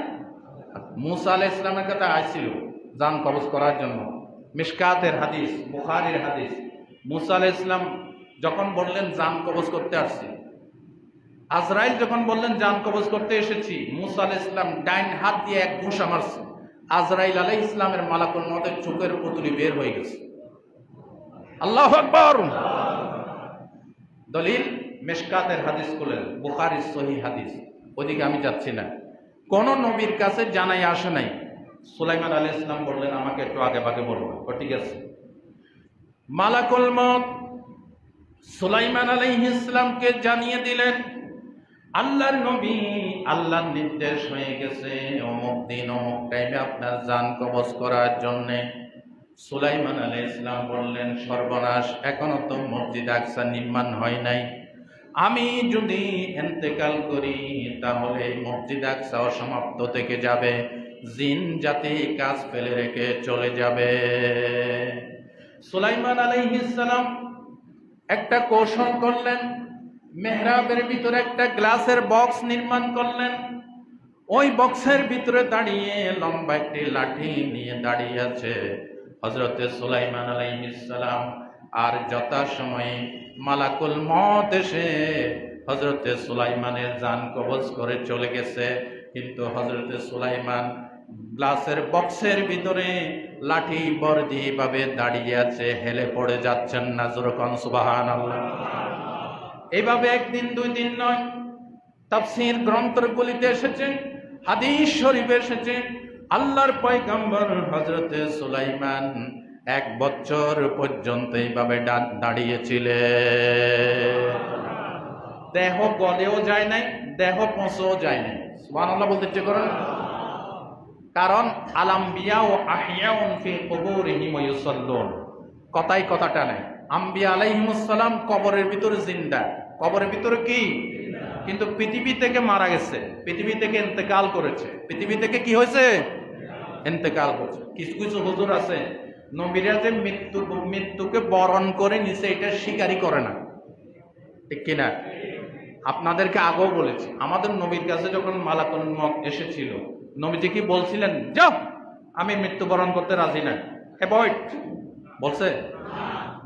মুসা আলাইহিস সালামের কাছে আসছিল জান কবজ করার জন্য। মিশকাতের হাদিস, বুখারীর হাদিস, মুসা আলাইহিস সালাম যখন বললেন জান কবজ করতে আসছি, আজরাইল যখন বললেন জান কবজ করতে এসেছি, মুসা আলাইহিস সালাম ডাইন হাত দিয়ে এক ঘুষা মারছে, আজরাইল আলাইহিস সালামের মালাকুল মউতের চোখের পুতুলি বের হয়ে গেছে। আল্লাহু আকবার। দলিল মিশকাতের হাদিস খুলেন, বুখারীর সহিহ হাদিস, ওদিকে আমি যাচ্ছি না। কোন নবীর কাছে জানাই আসে নাই। সুলাইমান আলাইহিস সালাম বললেন আমাকে একটু আগে ভাগে বলবো। ঠিক আছে। মালাকুল মউত সুলাইমান আলাইহিস সালামকে জানিয়ে দিলেন, আল্লাহর নবী, আল্লাহর নির্দেশ হয়ে গেছে, অমুক দিন অমুক টাইমে আপনার জান কবজ করার জন্য। সুলাইমান আলাইহিস সালাম বললেন, সর্বনাশ, এখনো তো মসজিদ আকসা নির্মাণ হয় নাই, আমি যদি ইন্তেকাল করি তাহলে মসজিদ আকসা অসমাপ্ত থেকে যাবে, জিন জাতি কাজ ফেলে রেখে চলে যাবে। সুলাইমান আলাইহিস সালাম একটা কৌশল করলেন, মেহরাবের ভিতরে একটা গ্লাসের বক্স নির্মাণ করলেন। ওই বক্সের ভিতরে দাঁড়িয়ে লম্বা একটি লাঠি নিয়ে দাঁড়িয়ে আছে হযরতে সুলাইমান আলাইহিস সালাম। আর যথাসময়ে মালাকুল মউত এসে হযরতে সুলাইমানের জান কবজ করে চলে গেছে। কিন্তু হযরতে সুলাইমান গ্লাসের বক্সের ভিতরে লাঠি বর্দি ভাবে দাঁড়িয়ে আছে, হেলে পড়ে যাচ্ছেন না। যখন সুবহানাল্লাহ। এইভাবে একদিন দুই দিন নয়, তাফসীর গ্রন্থগুলিতে এসেছে, হাদিস শরীফে এসেছে, আল্লাহর পয়গম্বর হযরতে সুলাইমান 1 বছর পর্যন্ত এইভাবে দাঁড়িয়েছিলেন। দেহ গলেও যায় নাই, দেহ পচেও যায় নাই। সুবহানাল্লাহ বলতে ইচ্ছে করেন? কারণ আল-আম্বিয়া ও আহিয়াউন ফি কুবুরিহিম ইউসাল্লুন, কথাই কথাটা নাই। আম্বিয়া আলাইহিমুস সালাম কবরের ভিতরে জিন্দা। কবরের ভিতরে কি? কিন্তু পৃথিবী থেকে মারা গেছে, পৃথিবী থেকে ইন্তেকাল করেছে। পৃথিবী থেকে কি হয়েছে? ইন্তেকাল করেছে। কিছু কিছু হুজুর আছে, নবীরা যে মৃত্যুকে বরণ করে নিছে এটা স্বীকারই করে না। ঠিক কিনা? আপনাদেরকে আগেও বলেছি, আমাদের নবীর কাছে যখন মালাকুল মউত এসেছিল, নবীজি কি বলছিলেন, যাও আমি মৃত্যুবরণ করতে রাজি না, অ্যাভয়েড বলছে?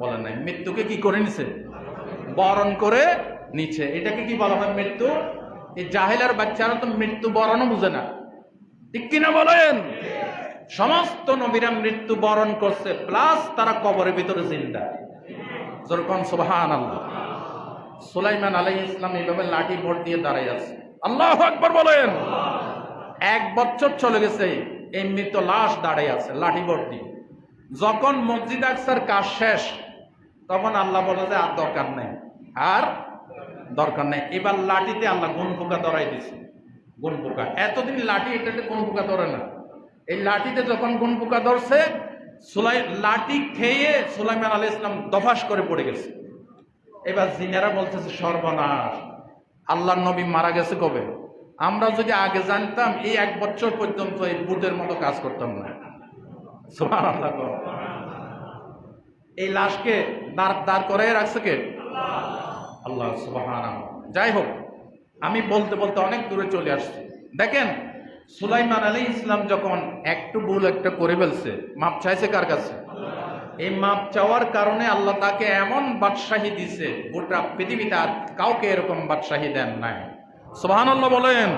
বলেন নাই। মৃত্যুকে কি করে নিছে? বরণ করে নিচ্ছে। এটাকে কি বলা হয়? মৃত্যু। এই জাহেলার বাচ্চারা তো মৃত্যু বরণও বুঝে না। ঠিক কিনা বলেন? সমস্ত নবীরা মৃত্যু বরণ করছে, প্লাস তারা কবরের ভিতরে জিন্দা। যেরকম সুবহানাল্লাহ। সুলাইমান আলাইহিস সালাম এইভাবে লাঠি ভর দিয়ে দাঁড়িয়ে আছে। আল্লাহু আকবার বলেন। 1 বছর চলে গেছে, এই মৃত লাশ দাঁড়িয়ে আছে লাঠি ভর দিয়ে। যখন মসজিদ আকসার কাজ শেষ, তখন আল্লাহ বলে যে আর দরকার নেই, আর দরকার নেই। এবার লাঠিতে আল্লাহ গুণ পোকা ধরাই দিছে। গুণ পোকা, এতদিন লাঠি এটাতে গুণ পোকা ধরে না, এই লাঠিতে যখন গুণ পোকা ধরছে, লাঠি খেয়ে সুলাইমান আলাইহিস সালাম দফাস করে পড়ে গেছে। এবার জিনেরা বলতেছে, সর্বনাশ, আল্লাহর নবী মারা গেছে কবে? আমরা যদি আগে জানতাম এই 1 বছর পর্যন্ত এই বুটের মতো কাজ করতাম না। সুবহানাল্লাহ। এই লাশকে দাঁড় করে রাখছে কে? আল্লাহ সুবহানাল্লাহ। যাই হোক, আমি বলতে বলতে অনেক দূরে চলে আসছি। দেখেন, সুলাইমান আলাইহিস সালাম যখন একটু ভুল একটা করে ফেলছে, মাপ চাইছে কার কাছে? এই মাপ চাওয়ার কারণে আল্লাহ তাকে এমন বাদশাহী দিছে, গোটা পৃথিবীতে আর কাউকে এরকম বাদশাহী দেন নাই। সুবহানাল্লাহ বলেন।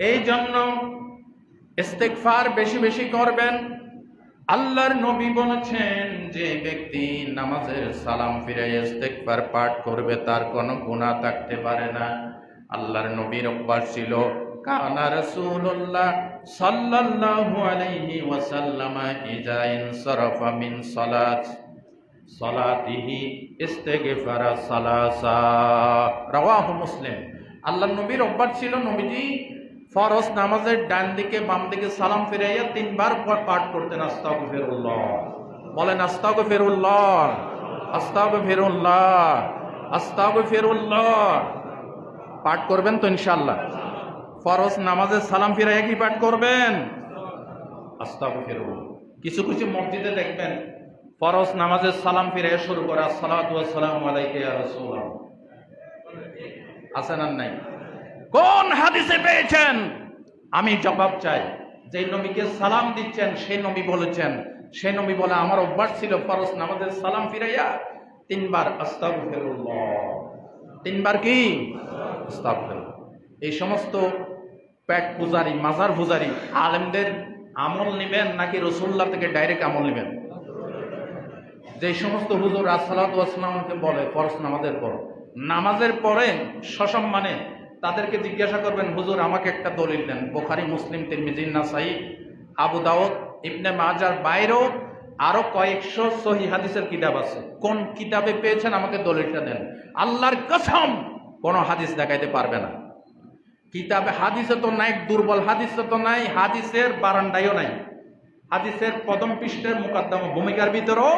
এই জন্য ইস্তেগফার বেশি বেশি করবেন। আল্লাহর নবী বলেছেন, যে ব্যক্তি নামাজের সালাম ফিরে ইস্তেগফার পাঠ করবে তার কোনো গুনাহ থাকতে পারে না। আল্লাহর নবীর অভ্যাস ছিল, কানা রাসূলুল্লাহ সাল্লাল্লাহু আলাইহি ওয়াসাল্লাম ইযা ইনসারাফা মিন সালাতিহি ইস্তেগফারা সালাসা, রাওয়াহু মুসলিম। আল্লাহর নবীর অভ্যাস ছিল, নবীজি ফরজ নামাজের ডান দিকে বাম দিকে সালাম ফিরাইয়া 3 বার পাঠ করতেন, আস্তাগফিরুল্লাহ। বলেন আস্তাগফিরুল্লাহ, আস্তাগফিরুল্লাহ, আস্তাগফিরুল্লাহ। পাঠ করবেন তো ইনশাআল্লাহ? ফরজ নামাজের সালাম ফিরাইয়া কি পাঠ করবেন? আস্তাগফিরুল্লাহ। কিছু কিছু মসজিদে দেখবেন ফরজ নামাজের সালাম ফিরাইয়া শুরু করে আসসালাতু ওয়াসসালামু আলাইকা ইয়া রাসূলুল্লাহ। আছে না নাই? কোন হাদিসে পেয়েছেন? আমি জবাব চাই। যে নবীকে সালাম দিচ্ছেন সেই নবী বলেছেন, সেই নবী বলে, আমার অভ্যাস ছিল ফরজ নামাজের সালাম ফিরাইয়া 3 বার আস্তাগফিরুল্লাহ। 3 বার কি? আস্তাগফিরুল্লাহ। এই সমস্ত পেট পূজারি, মাজার পূজারি আলেমদের আমল নেবেন নাকি রাসূলুল্লাহ থেকে ডাইরেক্ট আমল নেবেন? যে সমস্ত হুজুর আসসালাতু ওয়াসসালামকে বলে ফরজ নামাজের পর, নামাজের পরে সসম্মানে তাদেরকে জিজ্ঞাসা করবেন, হুজুর আমাকে একটা দলিল দেন। বুখারী, মুসলিম, তিরমিজি, নাসাই, আবু দাউদ, ইবনে মাজার বাইরেও আরো কয়েকশো সহিহ হাদিসের কিতাব আছে। কোন কিতাবে পেয়েছেন আমাকে দলিলটা দেন। আল্লাহর কসম কোন হাদিস দেখাইতে পারবে না। কিতাবে হাদিসে তো নাই, দুর্বল হাদিসে তো নাই, হাদিসের বারান্দায়ও নাই, হাদিসের প্রথম পৃষ্ঠের মুকদ্দমা ভূমিকার ভিতরেও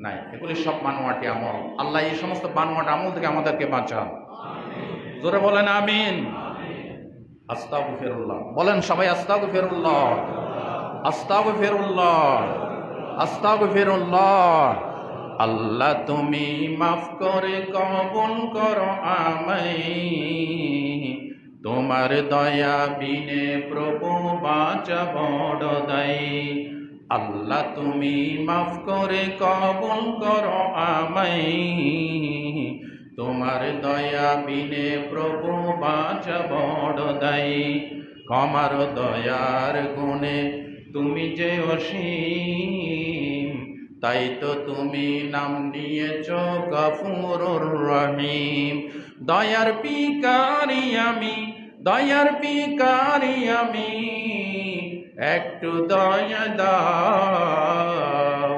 নাই। এগুলি সব বানোয়াটি আমল। আল্লাহ এই সমস্ত বানোয়াট আমল থেকে আমাদেরকে বাঁচান। জোরে বলেন আমিন। আস্তাগফিরুল্লাহ বলেন সবাই, আস্তাগফিরুল্লাহ, আস্তাগফিরুল্লাহ, আস্তাগফিরুল্লাহ। আল্লাহ তুমি মাফ করে কবুল করো আমায়, তোমার দয়া বিনে প্রভু বাঁচা বড় দায়ী। আল্লাহ তুমি মাফ করে কবুল করো আমায়, তোমার দয়া বিনে প্রভু বাঁচা বড় দায়ী। ক্ষমার দয়ার গুণে তুমি যে অসীম, তাই তো তুমি নাম নিয়েছ গফুরুর রহিম। দয়ার ভিখারি আমি, দয়ার ভিখারি আমি, একটু দয়া দাও।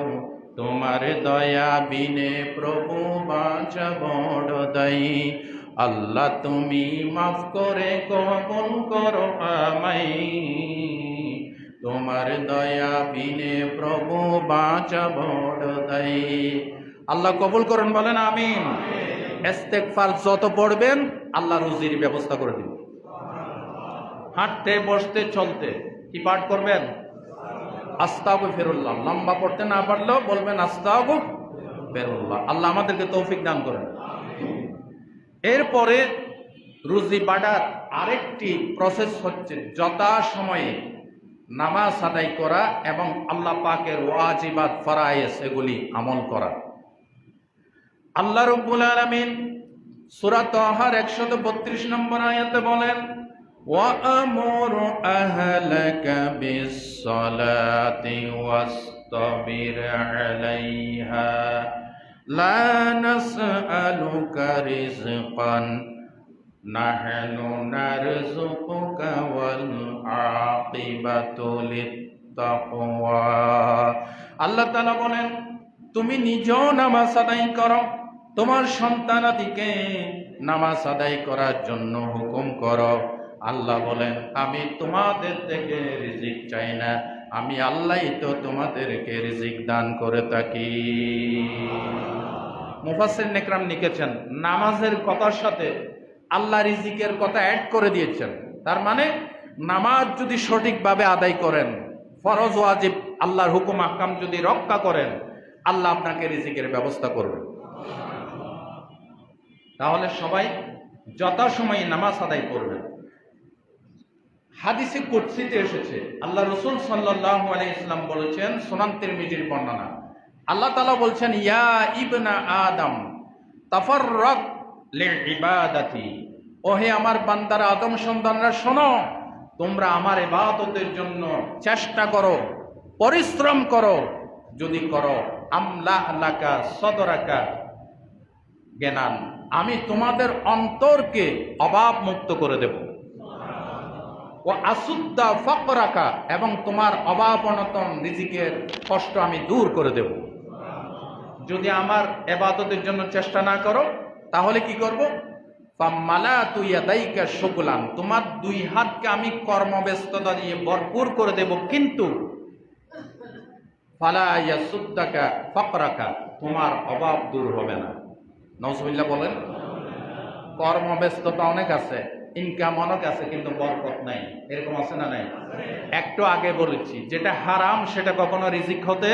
তোমার দয়া বিনে প্রভু বাঁচা বড় দায়ী। আল্লাহ তুমি মাফ করে কবুল করো আমায়, তোমার দয়া বিনে প্রভু বাঁচা বড় দায়ী। আল্লাহ কবুল করুন, বলেন আমিন। ইস্তেগফার যত পড়বেন আল্লাহ রুজির ব্যবস্থা করে দিবেন। হাঁটতে বসতে চলতে কি পাঠ করবেন? আস্তাগফিরুল্লাহ। লম্বা পড়তে না পারলেও বলবেন আস্তাগফিরুল্লাহ। আল্লাহ আমাদেরকে তৌফিক দান করেন। এরপরে রুজি বাড়ার আরেকটি প্রসেস হচ্ছে যথাসময়ে নামাজ আদায় করা এবং আল্লাহ পাকের ওয়াজিবাত ফরায়েজ এগুলি আমল করা। আল্লাহ রাব্বুল আলামিন সূরা তাহার 132 নম্বর আয়াতে বলেন, وَأَمُرْ أَهْلَكَ بِالصَّلَاةِ وَاسْطَبِرْ عَلَيْهَا لَا نَسْأَلُكَ رِزْقًا نَحْنُ نَرْزُقُكَ وَالْعَاقِبَةُ لِلتَّقْوَى। আল্লাহ তাআলা বলেন, তুমি নিজেও নামাজ আদায় করো, তোমার সন্তানাদিকে নামাজ আদায় করার জন্য হুকুম করো। আল্লাহ বলেন, আমি তোমাদের থেকে রিজিক চাই না, আমি আল্লাহই তো তোমাদেরকে রিজিক দান করে থাকি। মুফাসসির নেকরাম লিখেছেন, নামাজের কথার সাথে আল্লাহ রিজিকের কথা অ্যাড করে দিয়েছেন। তার মানে নামাজ যদি সঠিকভাবে আদায় করেন, ফরজ ওয়াজিব আল্লাহর হুকুম আহকাম যদি রক্ষা করেন, আল্লাহ আপনাকে রিজিকের ব্যবস্থা করবেন। তাহলে সবাই যথাসময়ে নামাজ আদায় করবেন। হাদিসে কুদসিতে এসেছে, আল্লাহ রাসূল সাল্লাল্লাহু আলাইহি ওয়াসাল্লাম বলেছেন, সুনান তিরমিজির বর্ণনা, আল্লাহ তাআলা বলছেন, ইয়া ইবনা আদম তাফাররাক লিইবাদাতি, ওহে আমার বান্দারা, আদম সন্তানরা শোনো, তোমরা আমার ইবাদতের জন্য চেষ্টা করো, পরিশ্রম করো, যদি করো আমলা লাকা সদরাকা জ্ঞানান, আমি তোমাদের অন্তরকে অভাব মুক্ত করে দেব, ও আসুদ্দা ফাকরাকা, এবং তোমার অভাব অনটন রিজিকের কষ্ট আমি দূর করে দেব। যদি আমার ইবাদতের জন্য চেষ্টা না করো তাহলে কি করব? ফামালাতু ইয়াদাইকা শুগলান, তোমার দুই হাতকে আমি কর্মব্যস্ততা দিয়ে ভরপুর করে দেব, কিন্তু ফালা ইয়াসুদ্দাকা ফাকরাকা, তোমার অভাব দূর হবে না। নাউজুবিল্লাহ বলেন। কর্মব্যস্ততা অনেক আছে, ইনকাম অনেক আছে, কিন্তু বরকত নাই, এরকম আছে না নাই? একটু আগে বলেছি, যেটা হারাম সেটা কখনো রিজিক হতে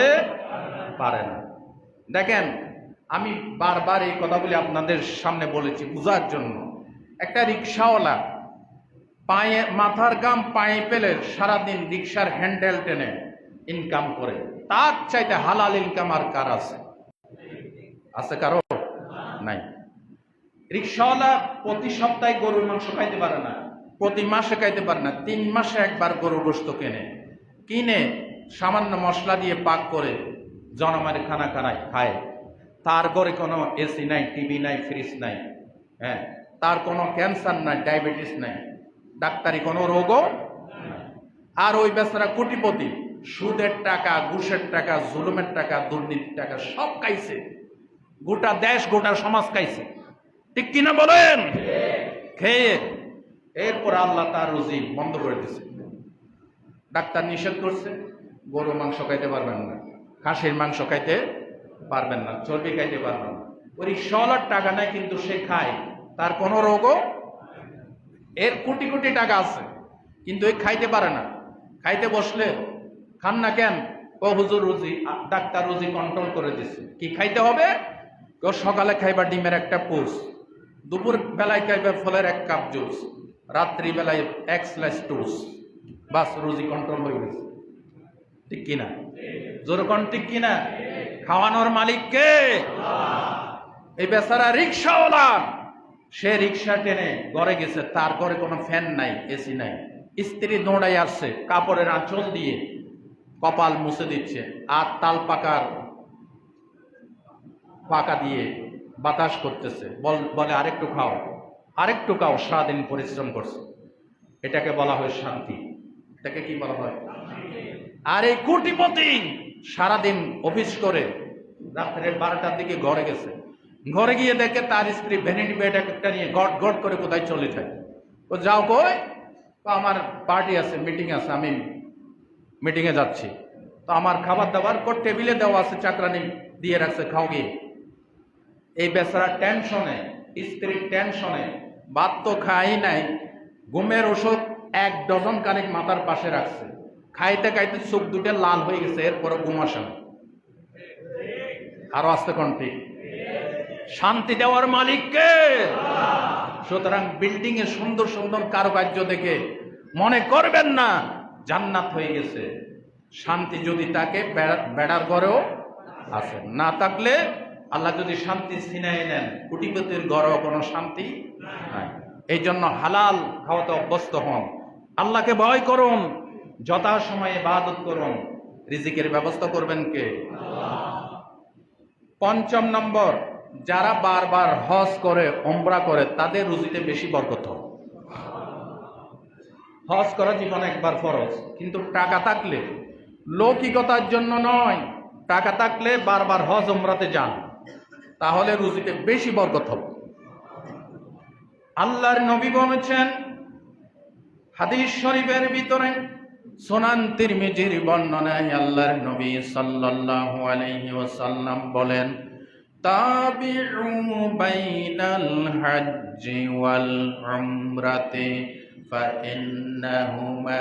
পারে না। দেখেন, আমি বারবার এই কথাগুলি আপনাদের সামনে বলেছি বুঝার জন্য। একটা রিক্সাওয়ালা পায়ে মাথার গাম পায়ে পেলে সারাদিন রিক্সার হ্যান্ডেল টেনে ইনকাম করে, তার চাইতে হালাল ইনকাম আর কার আছে? আছে কারো? নাই। রিক্সাওয়ালা প্রতি সপ্তাহে গরুর মাংস খাইতে পারে না, প্রতি মাসে খাইতে পারে না, 3 মাসে একবার গরুর গোশত কিনে সামান্য মশলা দিয়ে পাক করে জনমানের খানা খায়। তার ঘরে কোনো এসি নাই, টিভি নাই, ফ্রিজ নাই, হ্যাঁ, তার কোনো ক্যান্সার নাই, ডায়াবেটিস নাই, ডাক্তারি কোনো রোগও নাই। আর ওই বেচারা কোটিপতি, সুদের টাকা, ঘুষের টাকা, জুলুমের টাকা, দুর্নীতির টাকা সব খাইছে, গোটা দেশ গোটা সমাজ খাইছে, ঠিক কিনা বলেন? খেয়ে এরপর আল্লাহ তার রুজি বন্ধ করে দিচ্ছে। ডাক্তার নিষেধ করছে, গরু মাংস খাইতে পারবেন না, খাসির মাংস খাইতে পারবেন না, চর্বি খাইতে পারবেন না। ওই রিক্সাওয়ালার টাকা নাই, কিন্তু সে খায়, তার কোনো রোগও, এর কোটি কোটি টাকা আছে, কিন্তু এই খাইতে পারে না। খাইতে বসলে খান না কেন? ও হুজুর রুজি, ডাক্তার রুজি কন্ট্রোল করে দিচ্ছে। কি খাইতে হবে? সকালে খাইবা ডিমের একটা পুষ, দুপুর বেলায় খাইবা ফলের 1 কাপ জুস, রাত্রি বেলায় 1 স্লাইস টোস্ট, বাস রুজি কন্ট্রোল হয়ে গেছে। ঠিক কিনা? জোরকন ঠিক কিনা? খাওয়ানোর মালিক কে? এই বেচারা রিক্সাওয়ালা, সে রিক্সা টেনে ঘরে গেছে, তার ঘরে কোনো ফ্যান নাই, এসি নাই, স্ত্রী দৌড়াই আসছে, কাপড়ের আঁচল দিয়ে কপাল মুছে দিচ্ছে, আর তাল পাকা দিয়ে বাতাস করতেছে, বলে আরেকটু খাও, আরেকটু খাও, সারাদিন পরিশ্রম করছে। এটাকে বলা হয় শান্তি। এটাকে কি বলা হয়? আর এই কোটিপতি সারাদিন অফিস করে রাত্রে 12টার দিকে ঘরে গেছে, ঘরে গিয়ে দেখে তার স্ত্রী ভ্যানিটি ব্যাগ একটা নিয়ে গট গট করে কোথায় চলে যায়। ও যাও কই? তো আমার পার্টি আছে, মিটিং আছে, আমি মিটিংয়ে যাচ্ছি। তো আমার খাবার দাবার টেবিলে দেওয়া আছে, চাকরানি দিয়ে রাখছে, খাও গিয়ে। এই বেচারা টেনশনে, স্ত্রীর টেনশনে, ভাত তো খাই নাই, ঘুমের ওষুধ 1 ডজন কানিক মাথার পাশে রাখছে, খাইতে খাইতে চোখ দুটো লাল হয়ে গেছে, এরপরে ঘুম আসে না। আরো আসতে কোন ঠিক? শান্তি দেওয়ার মালিক কে? সুতরাং বিল্ডিং এ সুন্দর সুন্দর কারুকার্য দেখে মনে করবেন না জান্নাত হয়ে গেছে। শান্তি যদি তাকে বেড়ার ঘরেও আছে, না থাকলে আল্লাহ যদি শান্তি ছিনাই নেন, কোটিপতির ঘরেও কোনো শান্তি নাই। এই জন্য হালাল খাওয়াতে অভ্যস্ত হন, আল্লাহকে ভয় করুন, যথাসময়ে ইবাদত করুন। রিজিকের ব্যবস্থা করবেন কে? পঞ্চম নম্বর, যারা বারবার হজ করে, উমরা করে, তাদের রুজিতে বেশি বরকত হয়। হজ করা জীবনে একবার ফরজ, কিন্তু টাকা থাকলে, লৌকিকতার জন্য নয়, টাকা থাকলে বারবার হজ উমরাতে যান, তাহলে রুজিতে বেশি বরকত হবে। আল্লাহর নবী বলেছেন হাদিস শরীফের ভিতরে, সুনান তিরমিজির বর্ণনায় আল্লাহর নবী সাল্লাল্লাহু আলাইহি ওয়াসাল্লাম বলেন, তাবিউ বাইনাল হজ্জি ওয়াল উমরাতি ফাইন্নাহুমা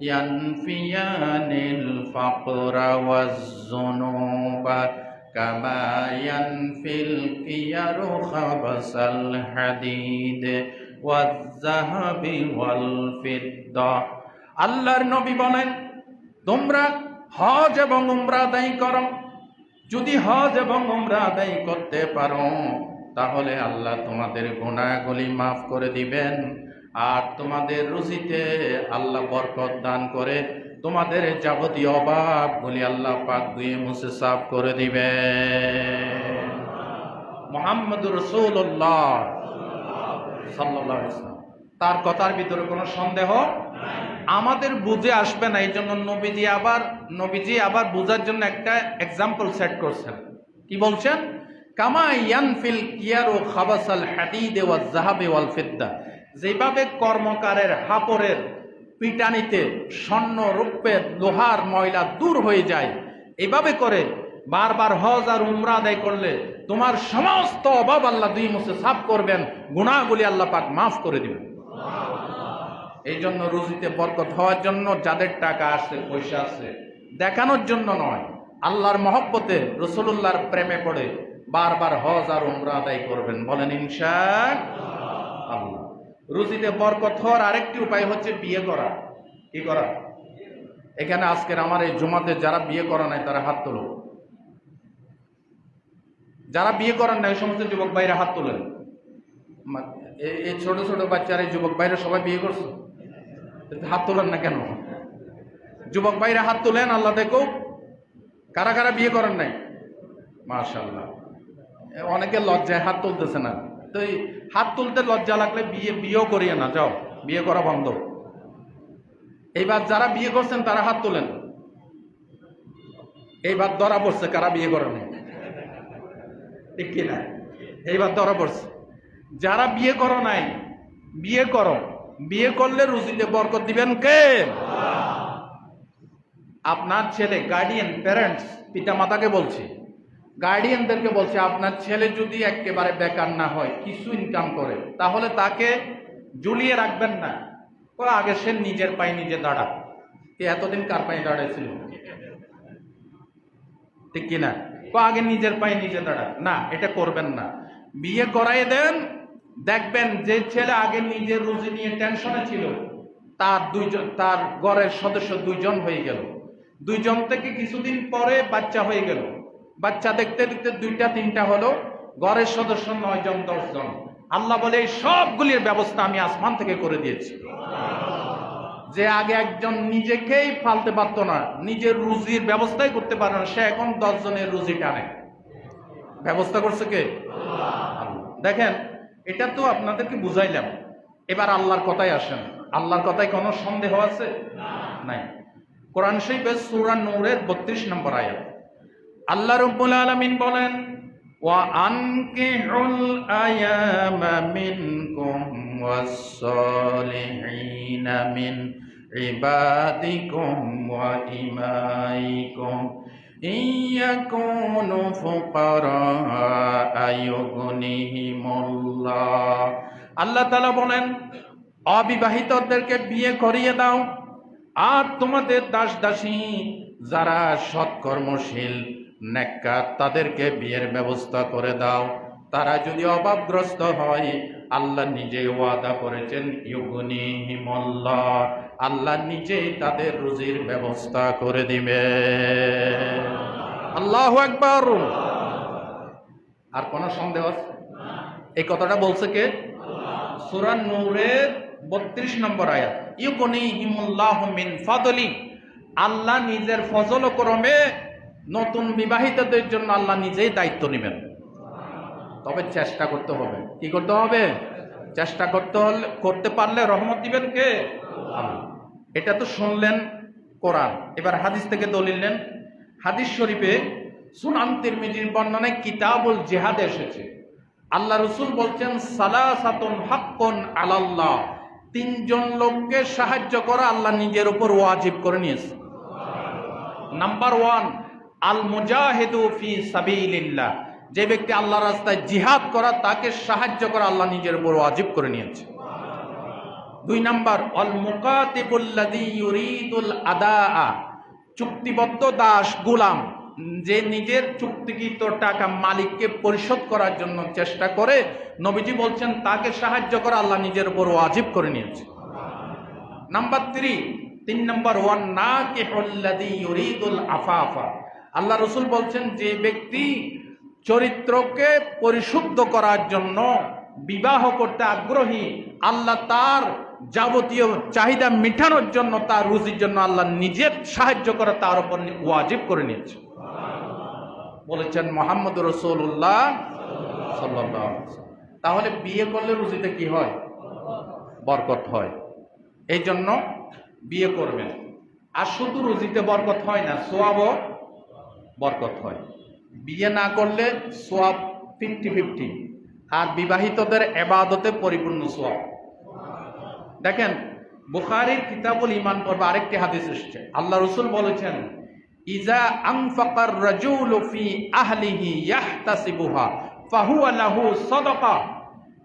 ইয়ানফিয়ানিল ফাকরা ওয়াজ যুনুবা কামা ইয়ানফিল কিয়ারু খাবাসাল হাদিদ ওয়াজ যাহাবি ওয়াল ফিদ্দা আল্লাহর নবী বলেন, তোমরা হজ এবং উমরা আদায় করো। যদি হজ এবং উমরা আদায় করতে পারো তাহলে আল্লাহ তোমাদের গুনাহগুলি মাফ করে দিবেন, আর তোমাদের রুজিতে আল্লাহ বরকত দান করে তোমাদের যাবতীয় অভাবগুলি আল্লাহ পাক ধুয়ে মুছে সাফ করে দিবেন। মুহাম্মদুর রাসূলুল্লাহ সাল্লাল্লাহু আলাইহি ওয়াসাল্লাম, তার কথার ভিতরে কোনো সন্দেহ আমাদের বুঝে আসবে না। এই জন্য নবীজি আবার বোঝার জন্য একটা এক্সাম্পল সেট করছেন। কি বলছেন? কামা ইয়ানফিল কিয়ারু খাবাসাল হাদিদ ওয়াজ যাহাবি ওয়াল ফিদ্দা, যেভাবে কর্মকারের হাপরের পিটানিতে স্বর্ণ রূপের লোহার ময়লা দূর হয়ে যায়, এভাবে করে বারবার হজ আর উমরা আদায় করলে তোমার সমস্ত অভাব আল্লাহ দুই মুছে সাফ করবেন, গুনাহগুলি আল্লাহ পাক মাফ করে দিবেন। এই জন্য রুজিতে বরকত হওয়ার জন্য যাদের টাকা আছে, পয়সা আছে, দেখানোর জন্য নয়, আল্লাহর মহব্বতে রাসূলুল্লাহর প্রেমে পড়ে বারবার হজ আর উমরা আদায় করবেন। বলেন ইনশাআল্লাহ। রুজিতে বরকত হওয়ার আরেকটি উপায় হচ্ছে বিয়ে করা। কি করা? এখানে আজকের আমার এই জুমাতে যারা বিয়ে করা নাই তারা হাত তোলো। যারা বিয়ে করেন নাই সমস্ত যুবক ভাইরা হাত তোলেন। এই ছোট ছোট বাচ্চারা, এই যুবক ভাইরা সবাই বিয়ে করছে, হাত তোলেন না কেন? যুবক ভাইরা হাত তোলেন, আল্লাহ দেখো কারা কারা বিয়ে করেন নাই। মাশাআল্লাহ। অনেকে লজ্জায় হাত তুলতেছে না, তো এই হাত তুলতে লজ্জা লাগলে বিয়েও করিয়ে না, যাও বিয়ে করা বন্ধ। এইবার যারা বিয়ে করছেন তারা হাত তোলেন। এইবার ধরা পড়ছে কারা বিয়ে করেন নাই, ঠিক কিনা? এইবার ধরা পড়ছে। যারা বিয়ে করো নাই, বিয়ে করো। বিয়ে করলে রুজিতে বরকত দিবেন কে? আপনার ছেলে, গার্ডিয়ান, প্যারেন্টস, পিতা মাতাকে বলছি, গার্ডিয়ানদেরকে বলছে, আপনার ছেলে যদি একেবারে বেকার না হয়, কিছু ইনকাম করে, তাহলে তাকে ঝুলিয়ে রাখবেন না। আগে সে নিজের পায়ে নিজে দাঁড়া। এতদিন কার পায়ে দাঁড়াইছিল? ঠিক কিনা? আগে নিজের পায়ে নিজে দাঁড়া। না, এটা করবেন না। বিয়ে করাই দেন, দেখবেন যে ছেলে আগে নিজের রুজি নিয়ে টেনশনে ছিল, তার ঘরের সদস্য 2 জন হয়ে গেল। 2 জন থেকে কিছুদিন পরে বাচ্চা হয়ে গেল। বাচ্চা দেখতে দেখতে 2টা 3টা হলো, ঘরের সদস্য 9 জন 10 জন। আল্লাহ বলে এই সবগুলির ব্যবস্থা আমি আসমান থেকে করে দিয়েছি। যে আগে একজন নিজেকেই ফালতে পারতো না, নিজের রুজির ব্যবস্থাই করতে পারে না, সে এখন 10 জনের রুজি টানে। ব্যবস্থা করছে কে? দেখেন, এটা তো আপনাদেরকে বুঝাইলাম। এবার আল্লাহর কথায় আসেন। আল্লাহর কথায় কোনো সন্দেহ আছে? নাই। কোরআন শরীফের সূরা নূরের 32 নম্বর আয়াত আল্লাহ রাব্বুল আলামিন বলেন, ওয়া আনকিহুল আয়ামা মিনকুম ওয়াস-সালিহিনা মিন ইবাদিকুম ওয়া ইমাইকুম ইয়াকুনু ফুকারা আয়ুগনিহিমুল্লাহ। আল্লাহ তাআলা বলেন, অবিবাহিতদেরকে বিয়ে করিয়ে দাও, আর তোমাদের দাস দাসী যারা সৎকর্মশীল নেককার তাদেরকে বিয়ের ব্যবস্থা করে দাও। তারা যদি অভাবগ্রস্ত হয়, আল্লাহ নিজেই ওয়াদা করেছেন, ইউগনিহিমুল্লাহ, আল্লাহ নিজেই তাদের রুজির ব্যবস্থা করে দিবে। আল্লাহু আকবার। আর কোন সন্দেহ আছে? এই কথাটা বলছে কে? সূরা নূরের 32 নম্বর আয়াত, ইউগনিহিমুল্লাহু মিন ফাদলি, আল্লাহ নিজের ফজল ক্রমে নতুন বিবাহিতদের জন্য আল্লাহ নিজেই দায়িত্ব নেবেন। তবে চেষ্টা করতে হবে। কি করতে হবে? চেষ্টা করতে পারলে রহমত দিবেন কে? আল্লাহ। এটা তো শুনলেন কোরআন। এবার হাদিস থেকে দলিল নেন। হাদিস শরীফে সুনান তিরমিজির বর্ণনায় কিতাবুল জিহাদ এসেছে। আল্লাহ রাসূল বলছেন, সালাসাতুন হাক্কুন আলাল্লাহ, 3 জন লোককে সাহায্য করা আল্লাহ নিজের উপর ওয়াজিব করে নিয়েছে। নাম্বার 1, আল মুজাহিদু ফি সাবিলিল্লাহ, যে ব্যক্তি আল্লাহর রাস্তায় জিহাদ করা, তাকে সাহায্য করা আল্লাহ নিজের উপর ওয়াজিব করে নিয়েছে। 2 নাম্বার, আল মুকাতিবুল্লাযী ইউরিদুল আদাআ, চুক্তিবদ্ধ দাস গোলাম, যে নিজের চুক্তিকৃত টাকা মালিককে পরিশোধ করার জন্য চেষ্টা করে, নবীজি বলছেন তাকে সাহায্য করা আল্লাহ নিজের উপর ওয়াজিব করে নিয়েছে। নাম্বার 3, তিন নম্বর, ওয়ান নাকিহুল্লাযী ইউরিদুল আফাফা। আল্লাহ রাসূল বলছেন, যে ব্যক্তি চরিত্রকে পরিশুদ্ধ করার জন্য বিবাহ করতে আগ্রহী, আল্লাহ তার যাবতীয় চাহিদা মেটানোর জন্য, তার রুজির জন্য আল্লাহ নিজের সাহায্য করা তার উপর ওয়াজিব করে নিয়েছে, বলেছেন মুহাম্মদুর রাসূলুল্লাহ সাল্লাল্লাহু আলাইহি ওয়াসাল্লাম। তাহলে বিয়ে করলে রুজিতে কি হয়? বরকত হয়। এই জন্য বিয়ে করবেন। আর শুধু রুজিতে বরকত হয় না, সোয়াবও বরকত হয়। বিয়ে না করলে সোয়াব 50-50, আর বিবাহিতদের ইবাদতে পরিপূর্ণ সোয়াব। দেখেন, বুখারীর কিতাবুল ঈমান পড়বে আরেকটি হাদিস এসেছে, আল্লাহ রাসূল বলেছেন, ইজা আনফাকার রাজুলু ফি আহলিহি ইয়াহতাসিবুহা ফাহুয়া লাহু সাদাকা।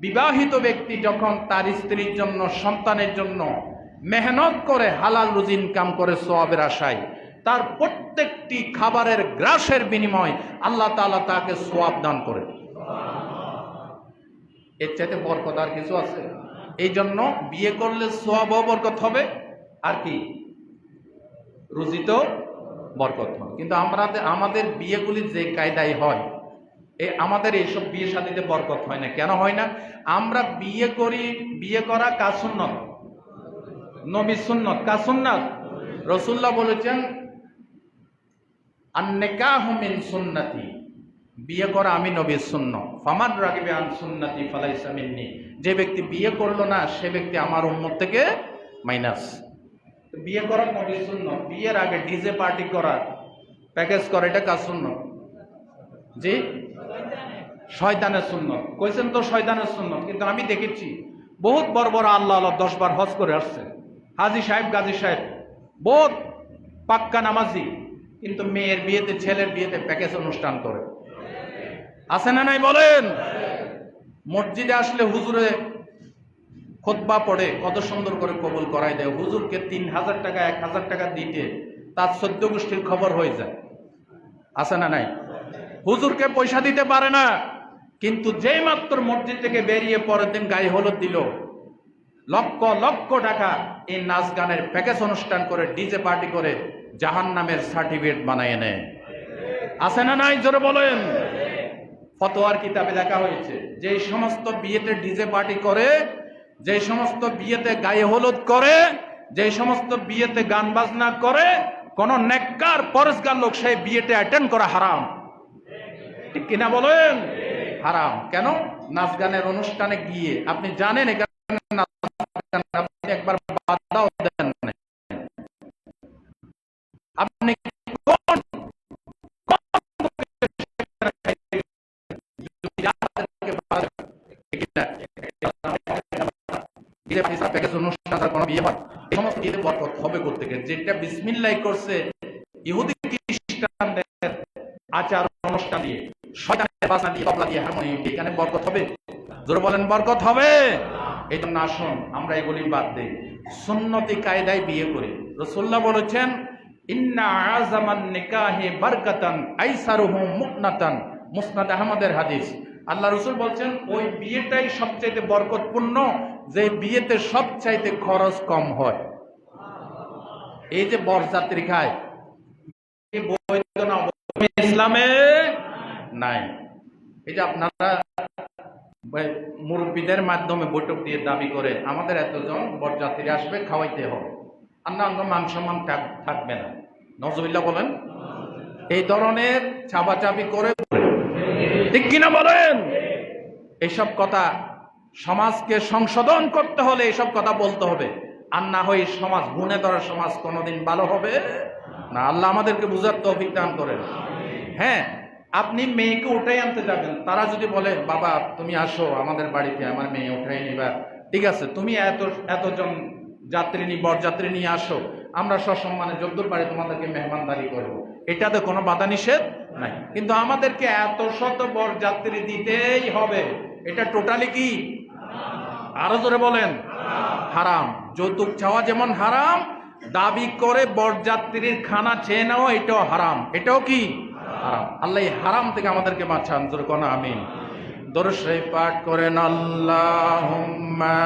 বিবাহিত ব্যক্তি যখন তার স্ত্রীর জন্য, সন্তানের জন্য মেহনত করে, হালাল রুজি ইনকাম করে সওয়াবের আশায়, তার প্রত্যেকটি খাবারের গ্রাসের বিনিময় আল্লাহ তাআলা তাকে সওয়াব দান করে। এর চাইতে বরকত আর কিছু আছে? এই জন্য বিয়ে করলে সওয়াবও বরকত হবে, আর কি রুজিতেও বরকত হবে। কিন্তু আমাদের বিয়েগুলি যে কায়দায় হয়, আমাদের এইসব বিয়ে শাদীতে বরকত হয় না। কেন হয় না? আমরা বিয়ে করি, বিয়ে করা কাজ সুন্নত, নবীর সুন্নত। কাজ সুন্নত, রাসূলুল্লাহ বলেছেন, আন-নিকাহু মিন সুন্নতি, বিয়ে করা আমি নবীর সুন্নাত। ফামান রাগিবা আন সুন্নতি ফালাইসা মিন্নি, যে ব্যক্তি বিয়ে করলো না সে ব্যক্তি আমার উম্মত থেকে মাইনাস। বিয়ে করা নবীর সুন্নাত। বিয়ের আগে ডিজে পার্টি করা, প্যাকেজ করা, এটা কাজ সুন্নত। জি, শয়তানের সুন্নত। কইছেন তো শয়তানের সুন্নত, কিন্তু আমি দেখেছি বহুত বড় বড় আল্লাহ 10 বার হজ করে আসছে, হাজি সাহেব, গাজী সাহেব, বহুত পাক্কা নামাজি, কিন্তু মেয়ের বিয়েতে, ছেলের বিয়েতে প্যাকেজ অনুষ্ঠান করে। আছে না নাই বলেন? মসজিদে আসলে হুজুরে খুতবা পড়ে, কত সুন্দর করে কবুল করাই দেয়। হুজুরকে 3000 টাকা, 1000 টাকা দিতে তার 14 গোষ্ঠীর খবর হয়ে যায়। আছে না নাই? হুজুরকে পয়সা দিতে পারে না, কিন্তু যেই মাত্র মসজিদ থেকে বেরিয়ে পরের দিন গায়ে হলুদ দিল, লক্ষ লক্ষ টাকা এই নাচ গানের প্যাকেজ অনুষ্ঠান করে, ডিজে পার্টি করে জাহান্নামের সার্টিফিকেট বানিয়ে নেয়। আছে না নাই? জোরে বলেন। ফতোয়ার কিতাবে লেখা হয়েছে, যে সমস্ত বিয়েতে ডিজে পার্টি করে, যে সমস্ত বিয়েতে গায়ে হলুদ করে, যে সমস্ত বিয়েতে গান বাজনা করে, কোন নেককার পরেশগার লোক সেই বিয়েতে অ্যাটেন্ড করা হারাম। ঠিক কিনা বলেন? হারাম। কেন? নাচ গানের অনুষ্ঠানে গিয়ে আপনি জানেন এখানে আপনি একবার বাধাও দেন না, আপনি যেটা বিসমিল্লাহ করছে ইহুদি খ্রিস্টানদের আচার অনুষ্ঠান দিয়ে, শয়তানের বাজনা দিয়ে, তবলা দিয়ে, হারমোনিয়াম দিয়ে, এখানে বরকত হবে? জোরে বলেন, বরকত হবে? এই জন্য আসুন আমরা এগুলি বাদ দেই, সুন্নতি কায়দায় বিয়ে করি। রাসূলুল্লাহ বলেছেন, ইন্না আযামান নিকাহি বারকাতান আইসারুহু মুকনাতান, মুসনাদ আহমদের হাদিস। আল্লাহ রাসূল বলছেন, ওই বিয়েটাই সবচাইতে বরকতপূর্ণ যে বিয়েতে সবচাইতে খরচ কম হয়। এই যে বরযাত্রী খায়, ইসলামে নাই। এই যে আপনারা মুরব্বীদের মাধ্যমে বৈঠক দিয়ে দাবি করে আমাদের এতজন বরযাত্রী আসবে, খাওয়াইতে হবে, আর না মান সম্মান থাকবে না, নজরুল্লাহ বলেন, এই ধরনের চাপাচাপি করে, ঠিক কিনা বলেন? এইসব কথা, সমাজকে সংশোধন করতে হলে এইসব কথা বলতে হবে, আর না হয় সমাজ, গুণে ধরা সমাজ কোনোদিন ভালো হবে না। আল্লাহ আমাদেরকে বুঝার তৌফিক দান করেন। হ্যাঁ, আপনি মেয়েকে উঠাই আনতে যাবেন, তারা যদি বলে, বাবা তুমি আসো আমাদের বাড়িতে, আমার মেয়ে উঠাই নিবা, ঠিক আছে, তুমি এতজন যাত্রী, বরযাত্রী নিয়ে আসো, আমরা সসম্মানে যদ্দূর পারি তোমাদেরকে মেহমানদারি করব, এটাতে কোনো বাধা নিষেধ নাই। কিন্তু আমাদেরকে এত শত বরযাত্রী দিতেই হবে, এটা টোটালি কি? আরো জোরে বলেন, হারাম। যৌতুক চাওয়া যেমন হারাম, দাবি করে বরযাত্রীর খানা চেয়ে নেওয়া এটাও হারাম। এটাও কি? হারাম। আল্লাহ এই হারাম থেকে আমাদেরকে বাঁচান। জোরে কোন আমিন। দরুদ শরীফ পাঠ করেন, আল্লাহুম্মা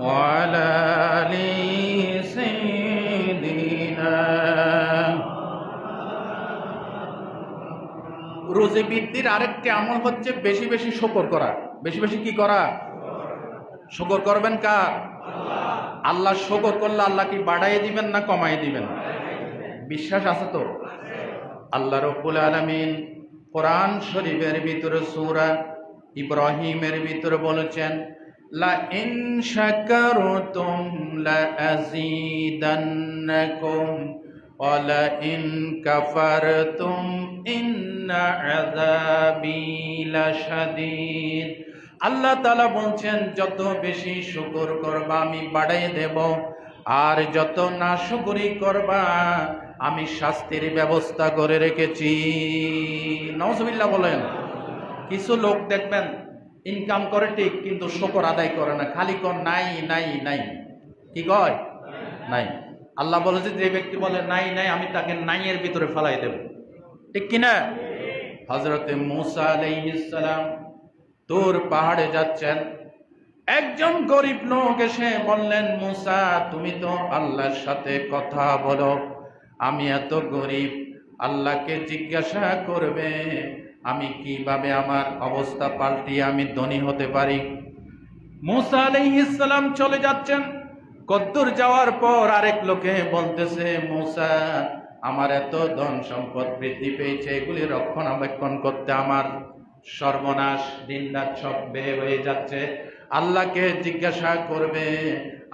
وعلى آل سيدنا। রোজা বৃদ্ধির আরেকটি আমল হচ্ছে বেশি বেশি শুকর করা। বেশি বেশি কি করা? শুকর করবেন কার? আল্লাহ। শুকর করলে আল্লাহ কি বাড়াইয়ে দিবেন না কমাইয়ে দিবেন? বিশ্বাস আছে তো? আল্লাহ রাব্বুল আলামিন কোরআন শরীফের ভিতরে সূরা ইব্রাহিমের ভিতরে বলেছেন, লা ইন শাকারতুম লা আযীদান্নাকুম ওয়া লা ইন কাফারতুম ইন্না আযাবি লাশাদীদ। আল্লাহ তাআলা বলছেন, যত বেশি শুকর করবা আমি বাড়াইয়ে দেব, আর যত নাশুকরি করবা আমি শাস্তির ব্যবস্থা করে রেখেছি। নাউজুবিল্লাহ বলেন। কিছু লোক দেখবেন ইনকাম করে ঠিক, কিন্তু শুকর আদায় করে না, খালি কর নাই নাই নাই। কি কয়? নাই। আল্লাহ বলেছে, যে ব্যক্তি বলে নাই নাই আমি তাকে নাইয়ের ভিতরে ফেলাই দেব। ঠিক কিনা? হযরতে মূসা আলাইহিস সালাম তুর পাহাড়ে যাচ্ছেন, একজন গরিব লোক এসে বললেন, মূসা তুমি তো আল্লাহর সাথে কথা বলো, আমি এত গরিব, আল্লাহকে জিজ্ঞাসা করবে আমি কিভাবে আমার অবস্থা পাল্টিয়ে আমি ধনী হতে পারি। মূসা আলাইহিস সালাম চলে যাচ্ছেন, কদ্দুর যাওয়ার পর আরেক লোকে বলতেছে, মূসা আমার এত ধন সম্পদ বৃদ্ধি পেয়েছে, এগুলি রক্ষণাবেক্ষণ করতে আমার সর্বনাশ, দিনরাত সব ব্যয় হয়ে যাচ্ছে, আল্লাহকে জিজ্ঞাসা করবে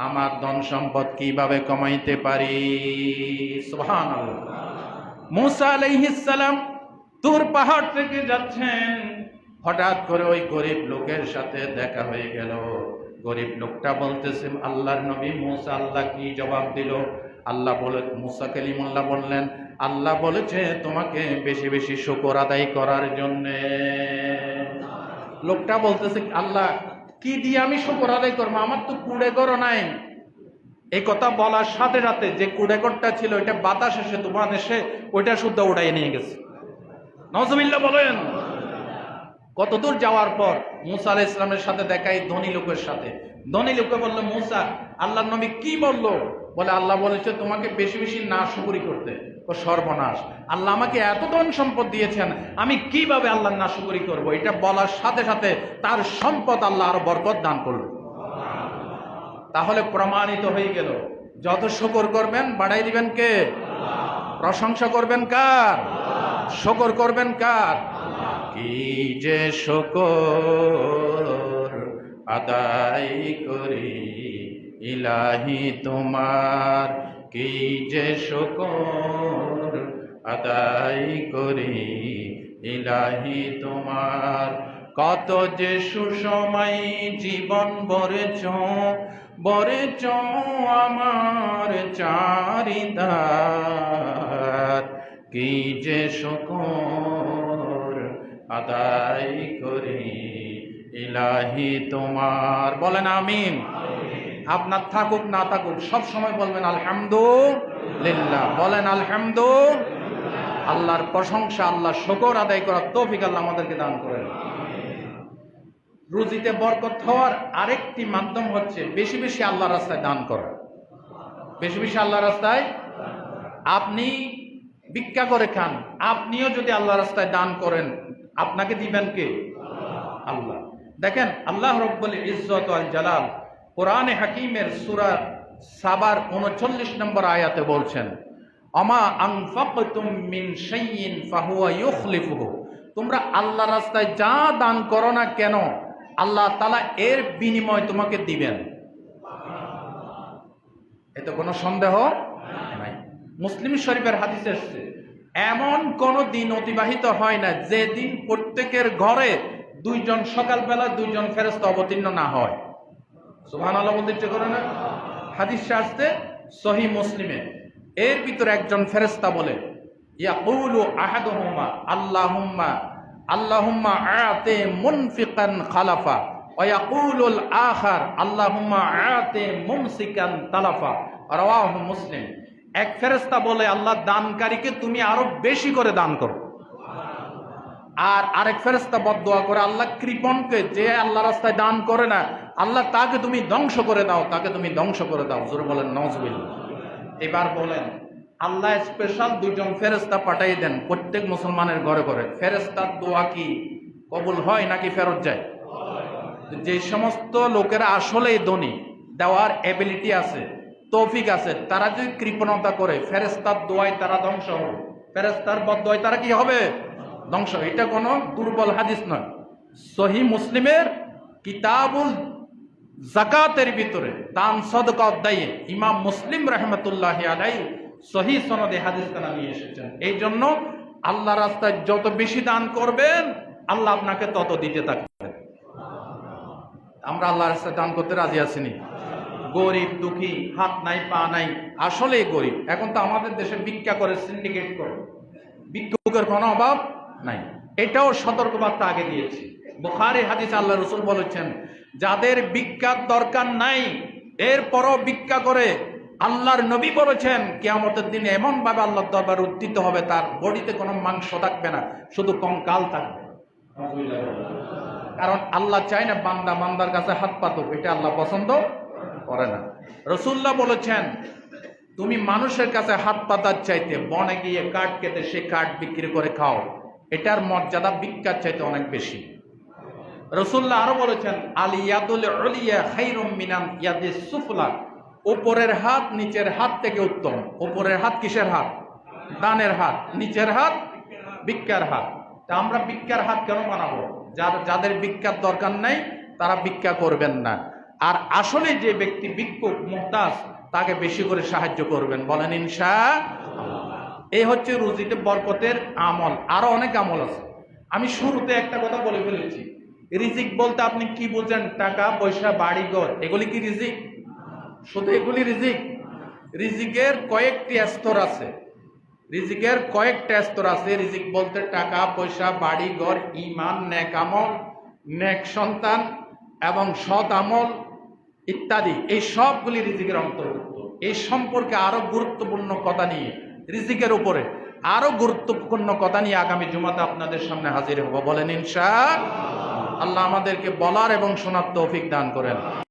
আমার ধন সম্পদ কিভাবে কমাইতে পারি। সুবহানাল্লাহ। মূসা আলাইহিস সালাম তুর পাহাড় থেকে যাচ্ছেন, হঠাৎ করে ওই গরিব লোকের সাথে দেখা হয়ে গেল। গরিব লোকটা বলতেছে, আল্লাহর নবী মূসা, আল্লাহ কি জবাব দিল? আল্লাহ বলে, মূসা কালিমুল্লাহ বললেন, আল্লাহ বলেছে তোমাকে বেশি বেশি শুকর আদায় করার জন্য। লোকটা বলতেছে, আল্লাহ কি দিয়ে আমি শুকর আদায় করবো? আমার তো কুড়ে ঘরও নাই। এই কথা বলার সাথে সাথে যে কুড়ে ঘরটা ছিল ওইটা বাতাস এসে তুফান এসে ওইটা শুদ্ধ উড়াইয়ে নিয়ে গেছে। নাউজুবিল্লাহ বলেন। কতদূর যাওয়ার পর মূসা আলাইহিস সালামের সাথে দেখা এই ধনী লোকের সাথে। ধনী লোকে বলল, মূসা আল্লাহর নবী কি বললো? বলে, আল্লাহ বলেছে তোমাকে বেশি বেশি নাশুকরি করতে। ও সর্বনাশ, আল্লাহ আমাকে এত ধন সম্পদ দিয়েছেন, আমি কিভাবে আল্লাহর নাশুকরি করব? এটা বলার সাথে সাথে তার সম্পদ আল্লাহ আরো বরকত দান করল। তাহলে প্রমাণিত হয়ে গেল, যত শুকর করবেন বাড়াই দিবেন কে? প্রশংসা করবেন কার? শুকর করবেন কার? কি যে শুকর আদায় করি ইলাহি তোমার, কি যে শুকর আদায় করি ইলাহি তোমার। কত যে সুসময় জীবন বরেছ, বরেছ আমার চারিধার, কি যে শুকর আদায় করি ইলাহি তোমার। বলেন আমিন। আপনার থাকুক না থাকুক সব সময় বলবেন আলহামদুলিল্লাহ। বলেন আলহামদুলিল্লাহ। আল্লাহর প্রশংসা, আল্লাহ শুকর আদায় করার তৌফিক আল্লাহ আমাদেরকে দান করেন। রুজিতে বরকত হওয়ার আরেকটি মাধ্যম হচ্ছে বেশি বেশি আল্লাহর রাস্তায় দান করা। বেশি বেশি আল্লাহর রাস্তায় আপনি ভিক্ষা করে খান, আপনিও যদি আল্লাহর রাস্তায় দান করেন আপনাকে দিবেন কে? আল্লাহ। দেখেন আল্লাহ রব্বুল ইজ্জত ওয়াল জালাল কোরআনে হাকিমের সূরা সাবার 39 নম্বর আয়াতে বলছেন, আমা আনফাকতুম মিন শাইইন ফাহুয়া ইউখলিফুহু। তোমরা আল্লাহর রাস্তায় যা দান করো না কেন আল্লাহ তাআলা এর বিনিময় তোমাকে দিবেন। এতে কোনো সন্দেহ নাই। মুসলিম শরীফের হাদিসে এসেছে, এমন কোন দিন অতিবাহিত হয় না যে দিন প্রত্যেকের ঘরে দুইজন সকালবেলা দুইজন ফেরেশতা অবতীর্ণ না হয়। সুবহানাল্লাহ বলতে ইচ্ছে করে না? হাদিসে আসছে সহিহ মুসলিমে, এর ভিতরে একজন ফেরেশতা বলে, ইয়াকুলু আহাদুহুমা আল্লাহুম্মা আল্লাহুম্মা আতে মুনফিকান খালাফা ওয়া ইয়াকুলুল আখার আল্লাহুম্মা আতে মুমসিকান তালাফা। রাওয়াহু মুসলিম। এক ফেরেশতা বলে, আল্লাহ দানকারীকে তুমি আরো বেশি করে দান করো। আর আরেক ফেরেশতা বদদোয়া করে আল্লাহ কৃপণকে, যে আল্লাহ রাস্তায় দান করে না, আল্লাহ তাকে তুমি ধ্বংস করে দাও, তাকে তুমি ধ্বংস করে দাও। জোরে বলেন নাউজুবিল্লাহ। এবার বলেন, আল্লাহ স্পেশাল দুজন ফেরেশতা পাঠাই দেন প্রত্যেক মুসলমানের ঘরে ঘরে। ফেরেশতার দোয়া কি কবুল হয় নাকি ফেরত যায়? যে সমস্ত লোকেরা আসলেই ধনী, দেওয়ার এবিলিটি আছে, তৌফিক আছে, তারা যদি কৃপণতা করে, ফেরেশতার দোয়ায় তারা ধ্বংস হবে, ফেরেশতার বদদোয়ায় তারা কি হবে? ধ্বংস। এটা কোনো দুর্বল হাদিস নয়। সহিহ মুসলিমের কিতাবুল যাকাতের ভিতরে দান সদকা অধ্যায়ে ইমাম মুসলিম রাহমাতুল্লাহি আলাইহি সহিহ সনদে হাদিসটা নিয়ে এসেছেন। এই জন্য আল্লাহ রাস্তায় যত বেশি দান করবেন, আল্লাহ আপনাকে তত দিতে থাকবেন। আমরা আল্লাহ রাস্তায় দান করতে রাজি আছিনি? গরিব দুঃখী, হাত নাই পা নাই, আসলেই গরিব। এখন তো আমাদের দেশে ভিক্ষা করে, সিন্ডিকেট করে, ভিক্ষুকের কোনো অভাব নাই। এটাও সতর্কবার্তা আগে দিয়েছি। বুখারী হাদিস আল্লাহ রাসূল বলেছেন, যাদের ভিক্ষার দরকার নাই এরপরও ভিক্ষা করে, আল্লাহর নবী বলেছেন কিয়ামতের দিনে এমন ভাবে আল্লাহর দরবারে উত্থিত হবে, তার বডিতে কোনো মাংস থাকবে না, শুধু কঙ্কাল থাকবে। কারণ আল্লাহ চায় না বান্দা বান্দার কাছে হাত পাতুক, এটা আল্লাহ পছন্দ করে না। রাসূলুল্লাহ বলেছেন, তুমি মানুষের কাছে হাত পাতার চাইতে বনে গিয়ে কাঠ কেটে সে কাঠ বিক্রি করে খাও, এটার মর্যাদা ভিক্ষার চাইতে অনেক বেশি। রাসূলুল্লাহ আরো বলেছেন, আল ইয়াদুল উলিয়া খায়রুম মিনাল ইয়াদিস সুফলা, উপরের হাত নিচের হাত থেকে উত্তম। উপরের হাত কিসের হাত? দানের হাত। নিচের হাত ভিক্ষার হাত। তা আমরা ভিক্ষার হাত কেন বানাবো? যাদের ভিক্ষার দরকার নাই তারা ভিক্ষা করবেন না। আর আসলে যে ব্যক্তি ভিক্ষুক, মুহতাজ, তাকে বেশি করে সাহায্য করবেন। বলেন ইনশাআল্লাহ। এই হচ্ছে রুজিতে বরকতের আমল। আরো অনেক আমল আছে। আমি শুরুতে একটা কথা বলে ফেলেছি, রিজিক বলতে আপনি কি বুঝেন? টাকা পয়সা, বাড়ি ঘর, এগুলি কি রিজিক? শুধু এগুলি রিজিক? রিজিকের কয়েকটি স্তর আছে। রিজিকের কয়েকটা স্তর আছে। রিজিক বলতে টাকা পয়সা, বাড়ি ঘর, ঈমান, নেক আমল, নেক সন্তান এবং সৎ আমল ইত্যাদি, এই সবগুলি রিজিকের অন্তর্ভুক্ত। এই সম্পর্কে আরো গুরুত্বপূর্ণ কথা নিয়ে, রিজিকের উপরে আরো গুরুত্বপূর্ণ কথা নিয়ে আগামী জুমাতে আপনাদের সামনে হাজির হব। বলেন ইনশাআল্লাহ। আল্লাহ আমাদেরকে বলার এবং শোনার তৌফিক দান করেন।